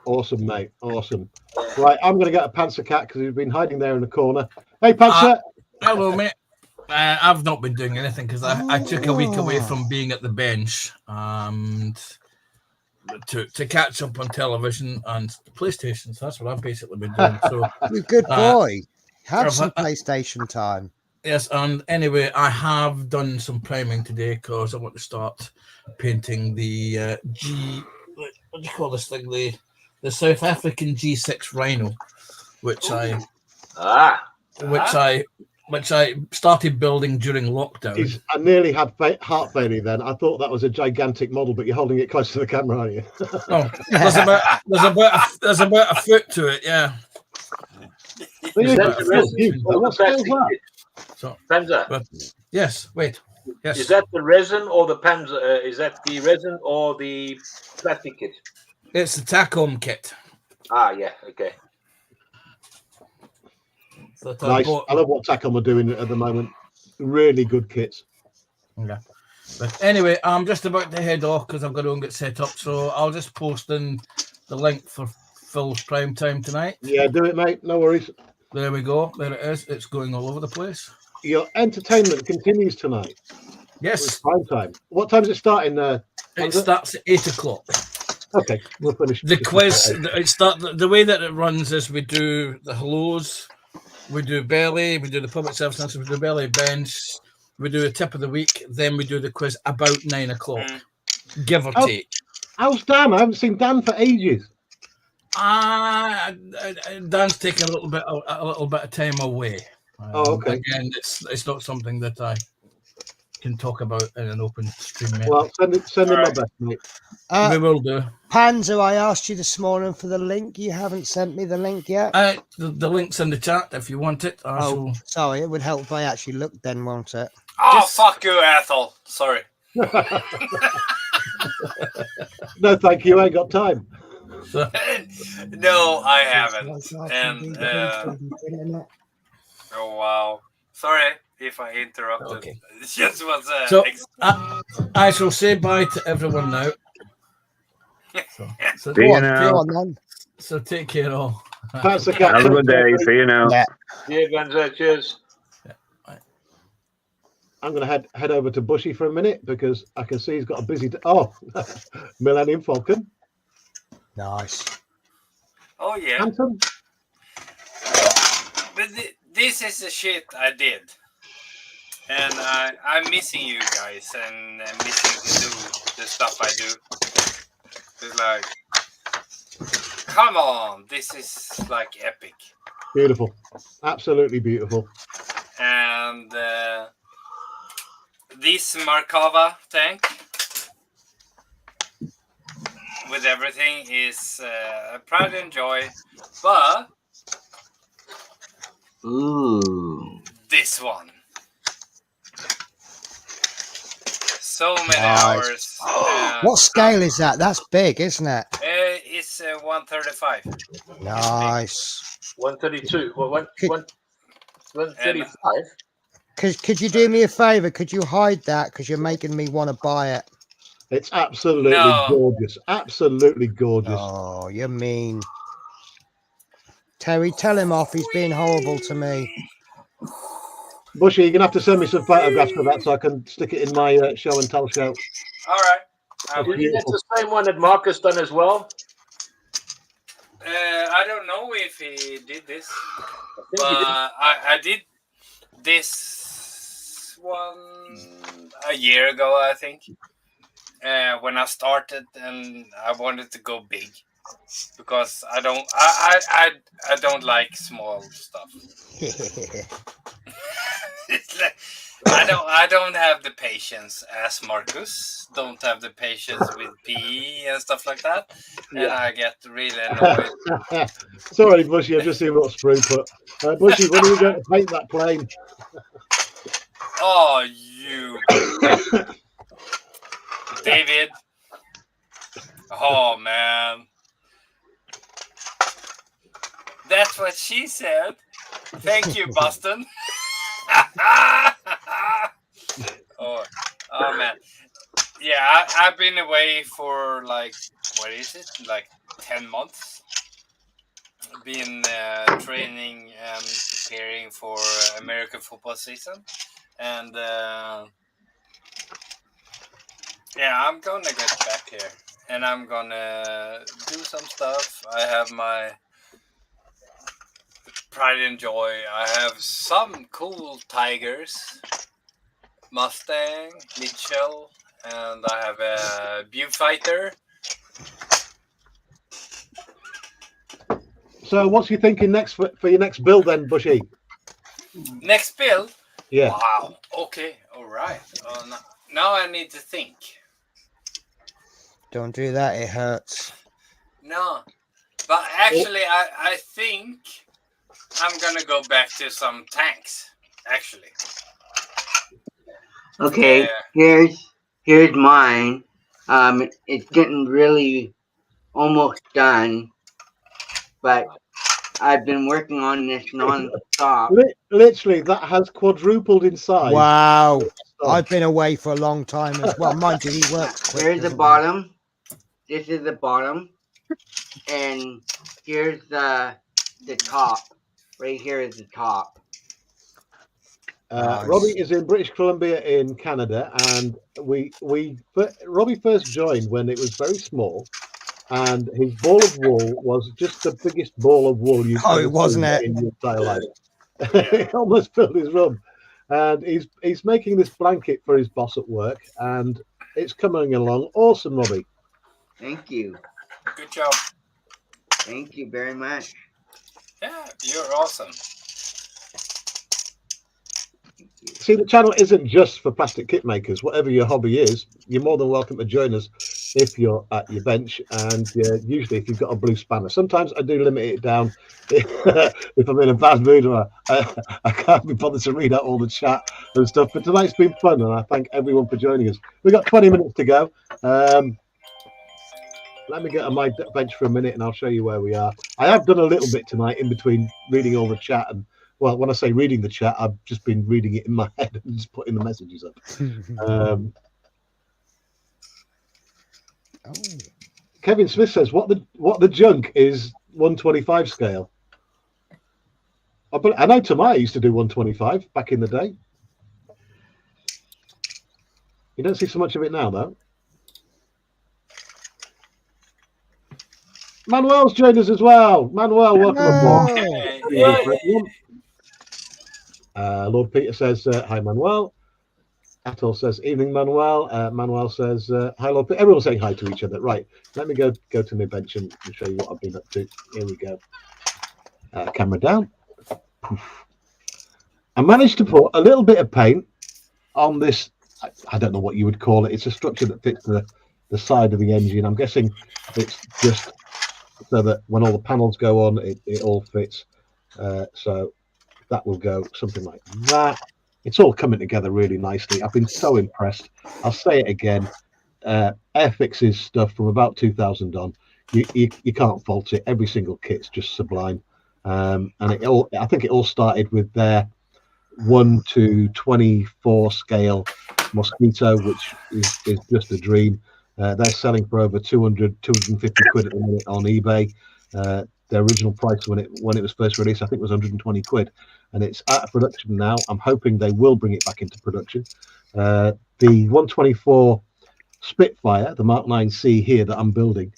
Awesome, mate. Awesome. Right, I'm going to get a Panzer Cat because he's been hiding there in the corner. Hey, Panzer. Hello, mate. I've not been doing anything because I took a week away from being at the bench and to catch up on television and PlayStation. So that's what I've basically been doing. So good boy. Have some PlayStation time. Yes, and anyway, I have done some priming today because I want to start painting the what do you call this thing? The South African G6 Rhino, which I started building during lockdown. I nearly had heart failure then. I thought that was a gigantic model, but you're holding it close to the camera, aren't you? Oh, there's about a foot to it, yeah. So, Panzer. Yes, wait. Yes. Is that the resin or the Panzer? Is that the resin or the plastic kit? It's the Tacom kit. Ah, yeah, okay. So nice. I love what Tacom are doing at the moment. Really good kits. Yeah. But anyway, I'm just about to head off because I've got to go and get set up. So I'll just post in the link for Phil's prime time tonight. Yeah, do it, mate. No worries. There we go. There it is. It's going all over the place. Your entertainment continues tonight. Yes. It's prime time. What time is it starting? It starts at 8 o'clock. Okay, we'll finish. The quiz. The way that it runs is we do the hellos, we do belly, we do the public service announcement, we do belly bench, we do a tip of the week, then we do the quiz about 9 o'clock, give or take. How's Dan? I haven't seen Dan for ages. Dan's taking a little bit of time away. Oh, okay. Again, it's not something that I can talk about in an open stream. Mate. Well, send him my Alright. best, mate. We will do. Panzer, I asked you this morning for the link. You haven't sent me the link yet. The link's in the chat if you want it. I Oh, shall. sorry. It would help if I actually looked then, won't it? Oh, Just- fuck you, Ethel. Sorry. No, thank you. I ain't got time. So, No, I haven't. And oh wow, sorry if I interrupted. Okay. It just was so I shall say bye to everyone now. So, See you Go now. on then. so take care all. That's the cat. Have a good day. See you now. Yeah. Yeah, Gonzo, cheers. I'm going to head over to Bushy for a minute because I can see he's got a busy. Millennium Falcon. Nice. Oh yeah, Handsome. but this is the shit I did, and I'm missing you guys and missing to do the stuff I do. It's like, come on, this is like epic, Beautiful. Absolutely beautiful. and this Markova tank with everything is a pride and joy, but Ooh. this one, so many Nice. hours. What scale is that? That's big, isn't it? It's 135. Nice. 132. Well, 135. Could you do me a favor? Could you hide that? Because you're making me want to buy it. It's absolutely No. gorgeous. Absolutely gorgeous. Oh, you mean. Terry, tell him off. He's being horrible to me. Bushy, you're going to have to send me some photographs for that so I can stick it in my show and tell show. All right. I Did will. you get the same one that Marcus done as well? I don't know if he did this, I think but he did. I did this one a year ago, I think, when I started, and I wanted to go big because I don't like small stuff. It's like, I don't have the patience as Marcus. Don't have the patience with PE and stuff like that, and I get really annoyed. Sorry, Bushy, I've just seen what Sprue put. Bushy, when are you going to paint that plane? Oh, you, David. Oh man, that's what she said. Thank you, Boston. oh man, yeah, I've been away for like, what is it, like 10 months. Been training and preparing for American football season, and yeah, I'm gonna get back here, and I'm gonna do some stuff. I have my pride and joy. I have some cool Tigers, Mustang, Mitchell, and I have a Viewfighter. So, what's you thinking next for your next build then, Bushy? Next build. Yeah. Wow. Okay. All right. Now I need to think. Don't do that. It hurts. No, but actually, I think I'm gonna go back to some tanks. Actually. Okay, Yeah. here's mine. It's getting really almost done, but I've been working on this non-stop. Literally, that has quadrupled in size. Wow. I've been away for a long time as well. Mind you, he works quick. Here's the doesn't he? bottom. This is the bottom, and here's the top. Right here is the top. Nice. Robbie is in British Columbia in Canada, and Robbie first joined when it was very small, and his ball of wool was just the biggest ball of wool you've Oh, ever it wasn't seen it? in your entire life. It almost filled his room, and he's making this blanket for his boss at work, and it's coming along awesome, Robbie. Thank you. Good job. Thank you very much. Yeah, you're awesome. Thank See, the channel isn't just for plastic kit makers. Whatever your hobby is, you're more than welcome to join us if you're at your bench. And usually, if you've got a blue spanner, sometimes I do limit it down if I'm in a bad mood or I can't be bothered to read out all the chat and stuff. But tonight's been fun, and I thank everyone for joining us. We've got 20 minutes to go. Let me get on my bench for a minute, and I'll show you where we are. I have done a little bit tonight in between reading all the chat and. Well, when I say reading the chat, I've just been reading it in my head and just putting the messages up. Kevin Smith says, "What the junk is 125 scale." I know Tamaya used to do 125 back in the day. You don't see so much of it now, though. Manuel's joined us as well. Manuel, welcome aboard. Lord Peter says, hi, Manuel. Atul says, evening, Manuel. Manuel says, hi, Lord Peter. Everyone's saying hi to each other. Right. Let me go to my bench and show you what I've been up to. Here we go. Camera down. I managed to put a little bit of paint on this. I don't know what you would call it. It's a structure that fits the side of the engine. I'm guessing it's just so that when all the panels go on, it all fits. So that will go something like that. It's all coming together really nicely. I've been so impressed. I'll say it again. Airfix's stuff from about 2000 on, you can't fault it. Every single kit's just sublime. And I think it all started with their 1:24 scale Mosquito, which is just a dream. They're selling for over 250 quid at the minute on eBay. Their original price when it was first released, I think, was 120 quid, and it's out of production now. I'm hoping they will bring it back into production. The 124 Spitfire, the Mark 9C here that I'm building,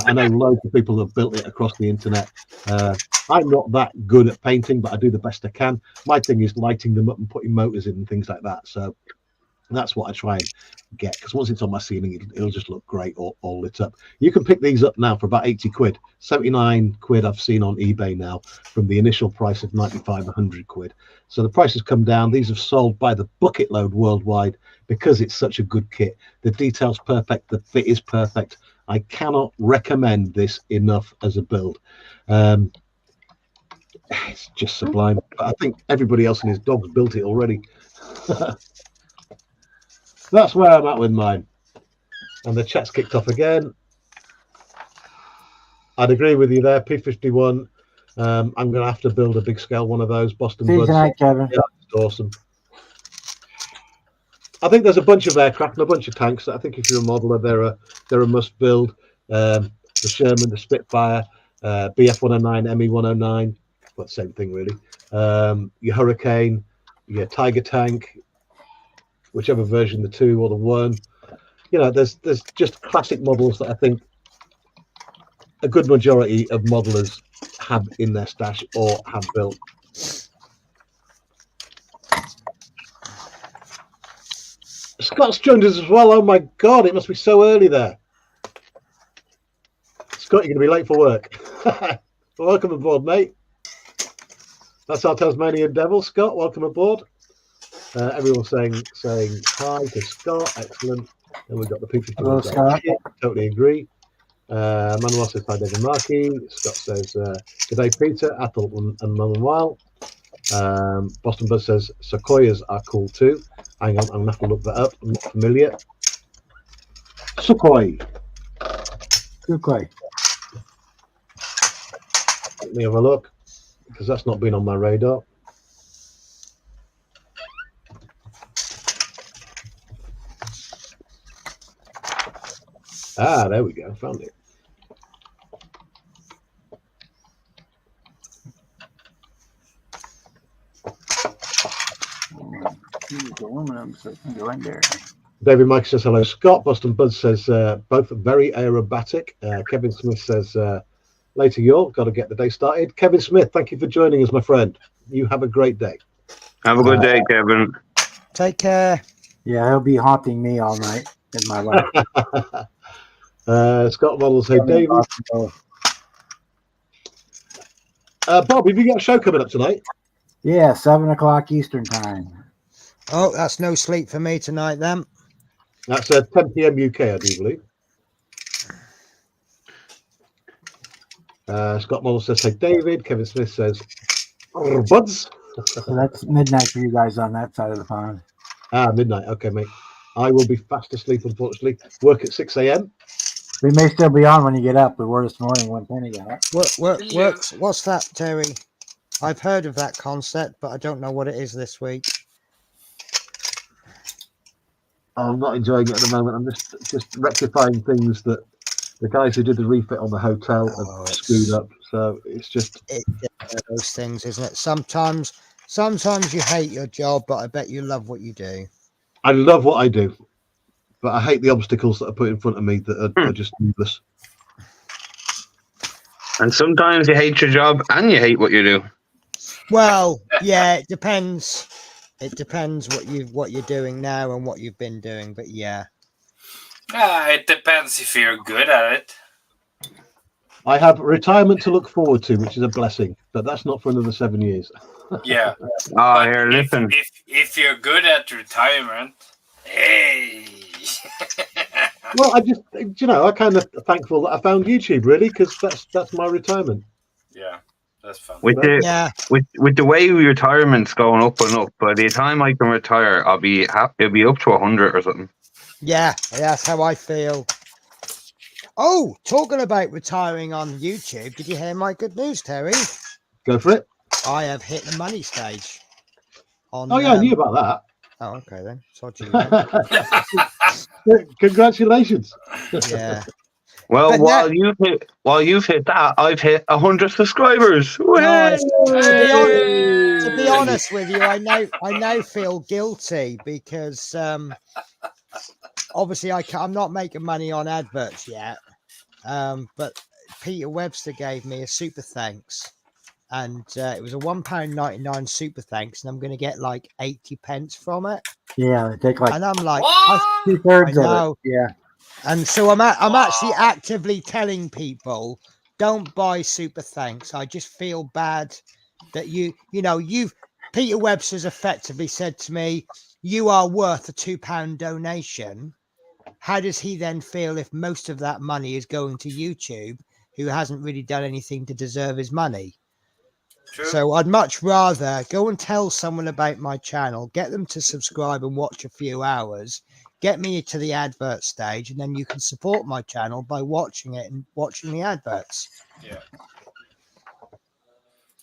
I know loads of people have built it across the internet. I'm not that good at painting, but I do the best I can. My thing is lighting them up and putting motors in and things like that. So that's what I try and get, because once it's on my ceiling, it'll just look great all lit up. You can pick these up now for about 80 quid. 79 quid I've seen on eBay now from the initial price of 95, 100 quid. So the price has come down. These have sold by the bucket load worldwide because it's such a good kit. The detail's perfect. The fit is perfect. I cannot recommend this enough as a build. It's just sublime. But I think everybody else and his dog's built it already. That's where I'm at with mine. And the chat's kicked off again. I'd agree with you there. P51. I'm going to have to build a big scale one of those. Boston See you Buds. tonight, Kevin. Yeah, it's awesome. I think there's a bunch of aircraft and a bunch of tanks that I think if you're a modeler, they're a must build. The Sherman, the Spitfire, BF-109, ME-109. Well, same thing really. Your Hurricane, your Tiger tank, whichever version, the 2 or the 1. You know, there's just classic models that I think a good majority of modelers have in their stash or have built. Scott's joined us as well. Oh my God, it must be so early there. Scott, you're going to be late for work. Welcome aboard, mate. That's our Tasmanian Devil. Scott, welcome aboard. Everyone's saying hi to Scott. Excellent. And we've got the picture. Hello, Scott. Totally agree. Manuel says hi, David Markey. Scott says good day, Peter, Athel, and Manuel. Boston Buzz says Sequoias are cool too. Hang on, I'm gonna have to look that up. I'm not familiar. Sukhoi. Let me have a look, because that's not been on my radar. Ah, there we go. Found it. Aluminum, so it can go in there. David Mike says hello. Scott. Boston Buzz says both very aerobatic. Kevin Smith says later, York. Got to get the day started. Kevin Smith, thank you for joining us, my friend. You have a great day. Have a good day, Kevin. Take care. Yeah, he'll be haunting me all night in my life. Scott Models, hey David. Bob, have you got a show coming up tonight? Yeah, 7 o'clock Eastern time. Oh, that's no sleep for me tonight then. That's 10 p.m. UK, I do believe. Scott Muller says, "Hey David." Kevin Smith says, "Oh, buds." So that's midnight for you guys on that side of the pond. Midnight. Okay, mate. I will be fast asleep, unfortunately. Work at 6 a.m. We may still be on when you get up. We were this morning when Penny got up. Works. What's that, Terry? I've heard of that concept, but I don't know what it is this week. I'm not enjoying it at the moment. I'm just rectifying things that the guys who did the refit on the hotel have screwed up. So it's just those things, isn't it? Sometimes you hate your job, but I bet you love what you do. I love what I do, but I hate the obstacles that are put in front of me that are just needless. And sometimes you hate your job and you hate what you do. Well, yeah, it depends. It depends what you're doing now and what you've been doing, but yeah. It depends if you're good at it. I have retirement to look forward to, which is a blessing, but that's not for another 7 years. Yeah. Oh, here, listen. If you're good at retirement, hey. Well, I kind of thankful that I found YouTube, really, because that's my retirement. Yeah, that's fun. With the way retirement's going up and up, by the time I can retire, it'll be up to 100 or something. Yeah, that's how I feel. Oh, talking about retiring on YouTube, did you hear my good news, Terry? Go for it. I have hit the money stage. I knew about that. Oh, okay then. So Congratulations. Yeah. Well, while you've hit that, I've hit 100 subscribers. Nice. To be honest with you, I now feel guilty because obviously I'm not making money on adverts yet. But Peter Webster gave me a super thanks, and it was a £1.99 super thanks, and I'm going to get like 80 pence from it. Yeah, they take like, and I'm like, 2/3 of it. Yeah. And so I'm actually actively telling people, don't buy super thanks. I just feel bad that Peter Webster's effectively said to me, you are worth a £2 donation. How does he then feel if most of that money is going to YouTube, who hasn't really done anything to deserve his money? True. So I'd much rather go and tell someone about my channel, get them to subscribe and watch a few hours, get me to the advert stage, and then you can support my channel by watching it and watching the adverts. Yeah.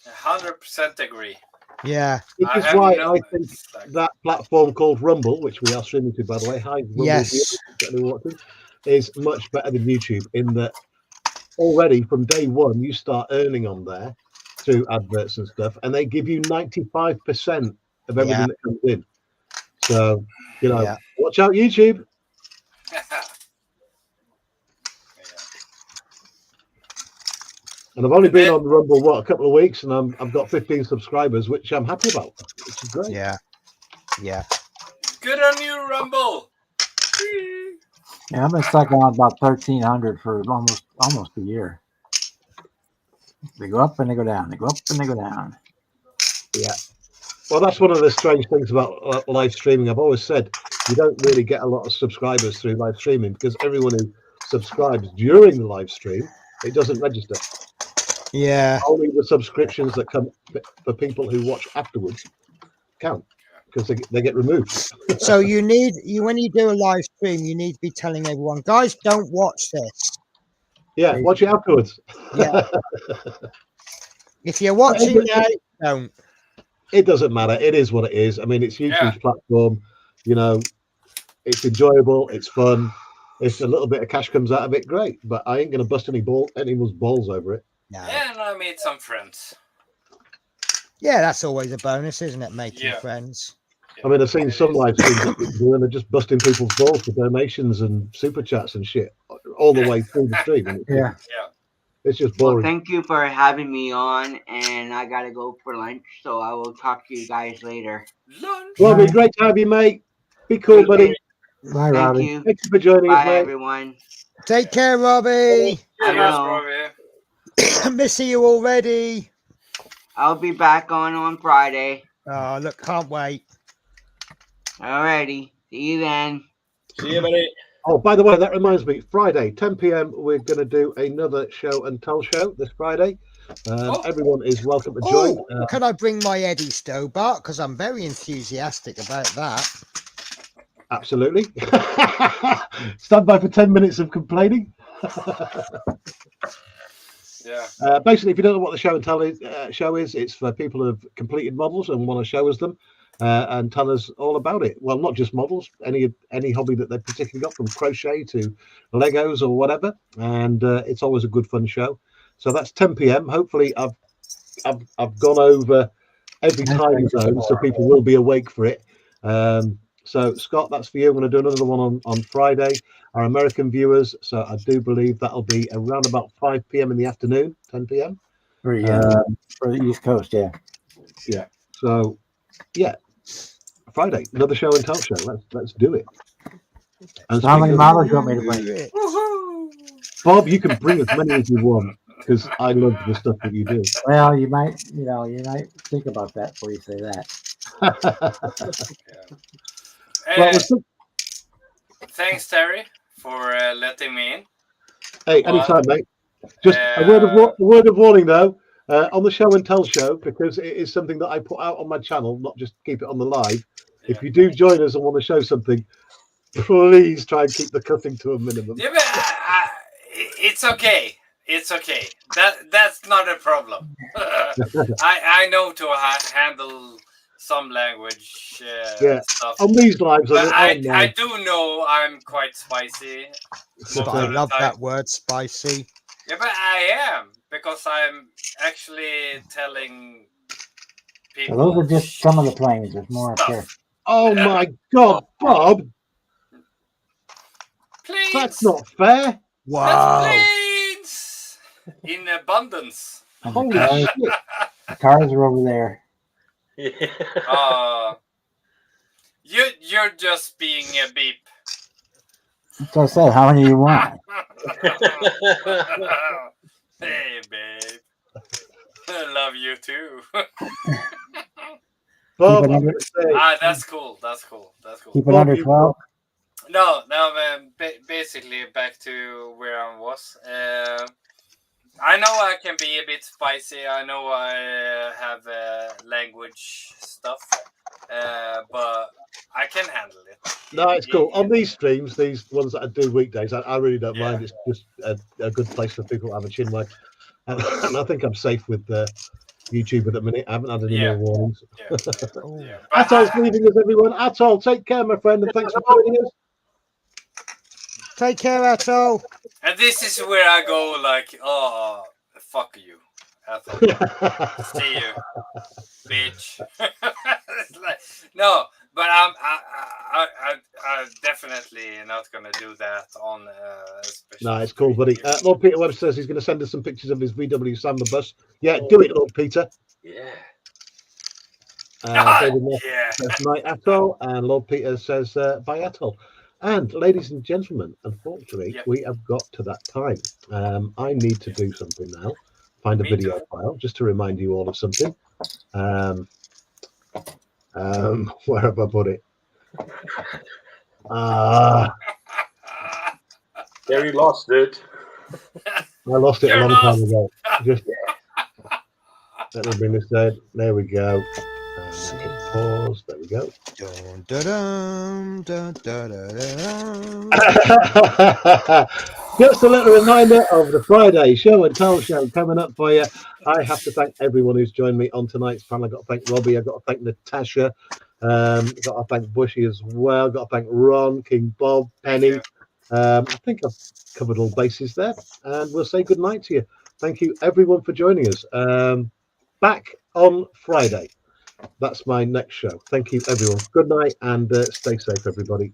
100% agree. Yeah. Which is why I think that platform called Rumble, which we are streaming to, by the way, hi, Rumble, yes, is much better than YouTube in that already from day one you start earning on there through adverts and stuff, and they give you 95% of everything that comes in. So, watch out, YouTube. And I've only been on the Rumble, a couple of weeks, and I've got 15 subscribers, which I'm happy about, which is great. Yeah. Good on you, Rumble. Yeah, I've been stuck on about 1,300 for almost a year. They go up and they go down. They go up and they go down. Yeah. Well, that's one of the strange things about live streaming. I've always said you don't really get a lot of subscribers through live streaming because everyone who subscribes during the live stream, it doesn't register. Yeah. Only the subscriptions that come for people who watch afterwards count because they get removed. So when you do a live stream, you need to be telling everyone, guys, don't watch this. Yeah, watch it afterwards. Yeah. If you're watching now, don't. It doesn't matter. It is what it is. I mean, it's YouTube's platform. It's enjoyable. It's fun. If a little bit of cash comes out of it, great. But I ain't going to bust anyone's balls over it. No. And I made some friends. Yeah, that's always a bonus, isn't it? Making friends. I mean, I've seen some live streams that people do, and they're just busting people's balls for donations and super chats and shit all the way through the stream. It's just boring. Well, thank you for having me on, and I gotta go for lunch, so I will talk to you guys later. Lunch. Well, it'd be great to have you, mate. Be cool, buddy. Bye, Robbie. Thank you for joining us, Bye, mate. everyone. Take care, Robbie. Robbie. Missing you already. I'll be back on Friday. Oh, look, can't wait. Alrighty. See you then. See you, buddy. Oh, by the way, that reminds me. Friday, 10 p.m. We're going to do another show and tell show this Friday. Everyone is welcome to join. Oh, can I bring my Eddie Stobart? Because I'm very enthusiastic about that. Absolutely. Stand by for 10 minutes of complaining. Yeah. Basically, if you don't know what the show and tell show is, it's for people who have completed models and want to show us them and tell us all about it. Well, not just models, any hobby that they've particularly got, from crochet to Legos or whatever. And it's always a good fun show. So that's 10 p.m. Hopefully, I've gone over every time zone, so people will be awake for it. So Scott, that's for you. I'm going to do another one on Friday. Our American viewers, so I do believe that'll be around about 5 p.m. in the afternoon, 10 p.m. For the East Coast, yeah. Yeah. So, yeah, Friday, another show and tell show. Let's do it. And How many speaking of- models you want me to bring? Bob, you can bring as many as you want, because I love the stuff that you do. Well, you might think about that before you say that. Well, it's- Thanks, Terry, for letting me in. hey, anytime, mate. Just a word of warning, though, on the show and tell show, because it is something that I put out on my channel, not just keep it on the live. If you do join us and want to show something, please try and keep the cutting to a minimum. Yeah, but it's okay. It's okay. That's not a problem. I know to handle some language stuff. On these lives, But I do know I'm quite spicy. I love that word, spicy. Yeah, but I am, because I'm actually telling people. Well, those are just some of the planes. There's more up there. Oh my God, Bob! Planes. That's not fair. Wow. Planes in abundance. And Holy the shit! cars are over there. You're just being a beep. So I said, how many do you want? Hey, babe. I love you too. Bob, Keep it I'm under- gonna say, That's cool. That's cool. That's cool. Keep it under 12. No, man. Basically, back to where I was. I know I can be a bit spicy. I know I have language stuff, but I can handle it. no, it's cool. On these streams, these ones that I do weekdays, I really don't mind. It's just a good place for people to have a chin wag. And I think I'm safe with YouTube at the minute. I haven't had any more warnings. Yeah. Atol's leaving us, everyone. Atol, take care, my friend, and thanks for joining us. Take care, Atol. And this is where I go like, oh, fuck you. See you, bitch. No, but I'm definitely not gonna do that on. No, it's cool, buddy. Lord Peter Webb says he's going to send us some pictures of his VW Samba bus. Yeah, do it, Lord Peter. Yeah. David Moss says night Atol, and Lord Peter says bye Atol. And ladies and gentlemen, unfortunately, we have got to that time. I need to do something now. Find a video file just to remind you all of something. Where have I put it? Gary lost it. I lost it a long time ago. Just let me bring this down. There we go. Hit pause. There we go. Dun, dun, dun, dun, dun, dun. Just a little reminder of the Friday show and tell show coming up for you. I have to thank everyone who's joined me on tonight's panel. I've got to thank Robbie. I've got to thank Natasha. Got to thank Bushy as well. Got to thank Ron, King Bob, Penny. I think I've covered all bases there. And we'll say good night to you. Thank you, everyone, for joining us. Back on Friday. That's my next show. Thank you, everyone. Good night and stay safe, everybody.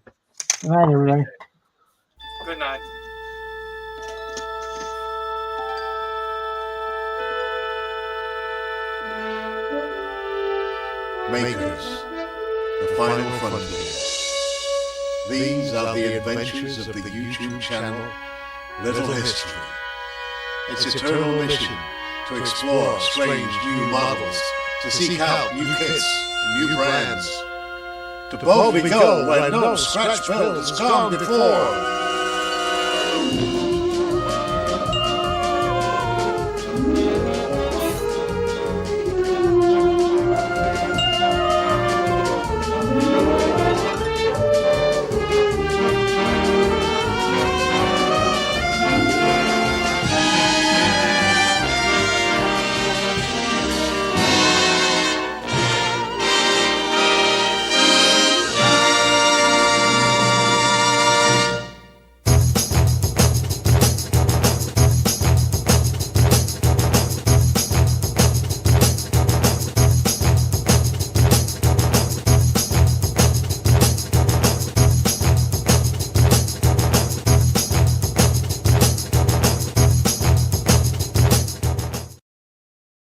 Good night, everybody. Good night. Makers, the final frontier. These are the adventures of the YouTube channel Little History. Its eternal mission to explore strange new models, to seek out new kits and new brands, To bold we go where no scratch build has gone before.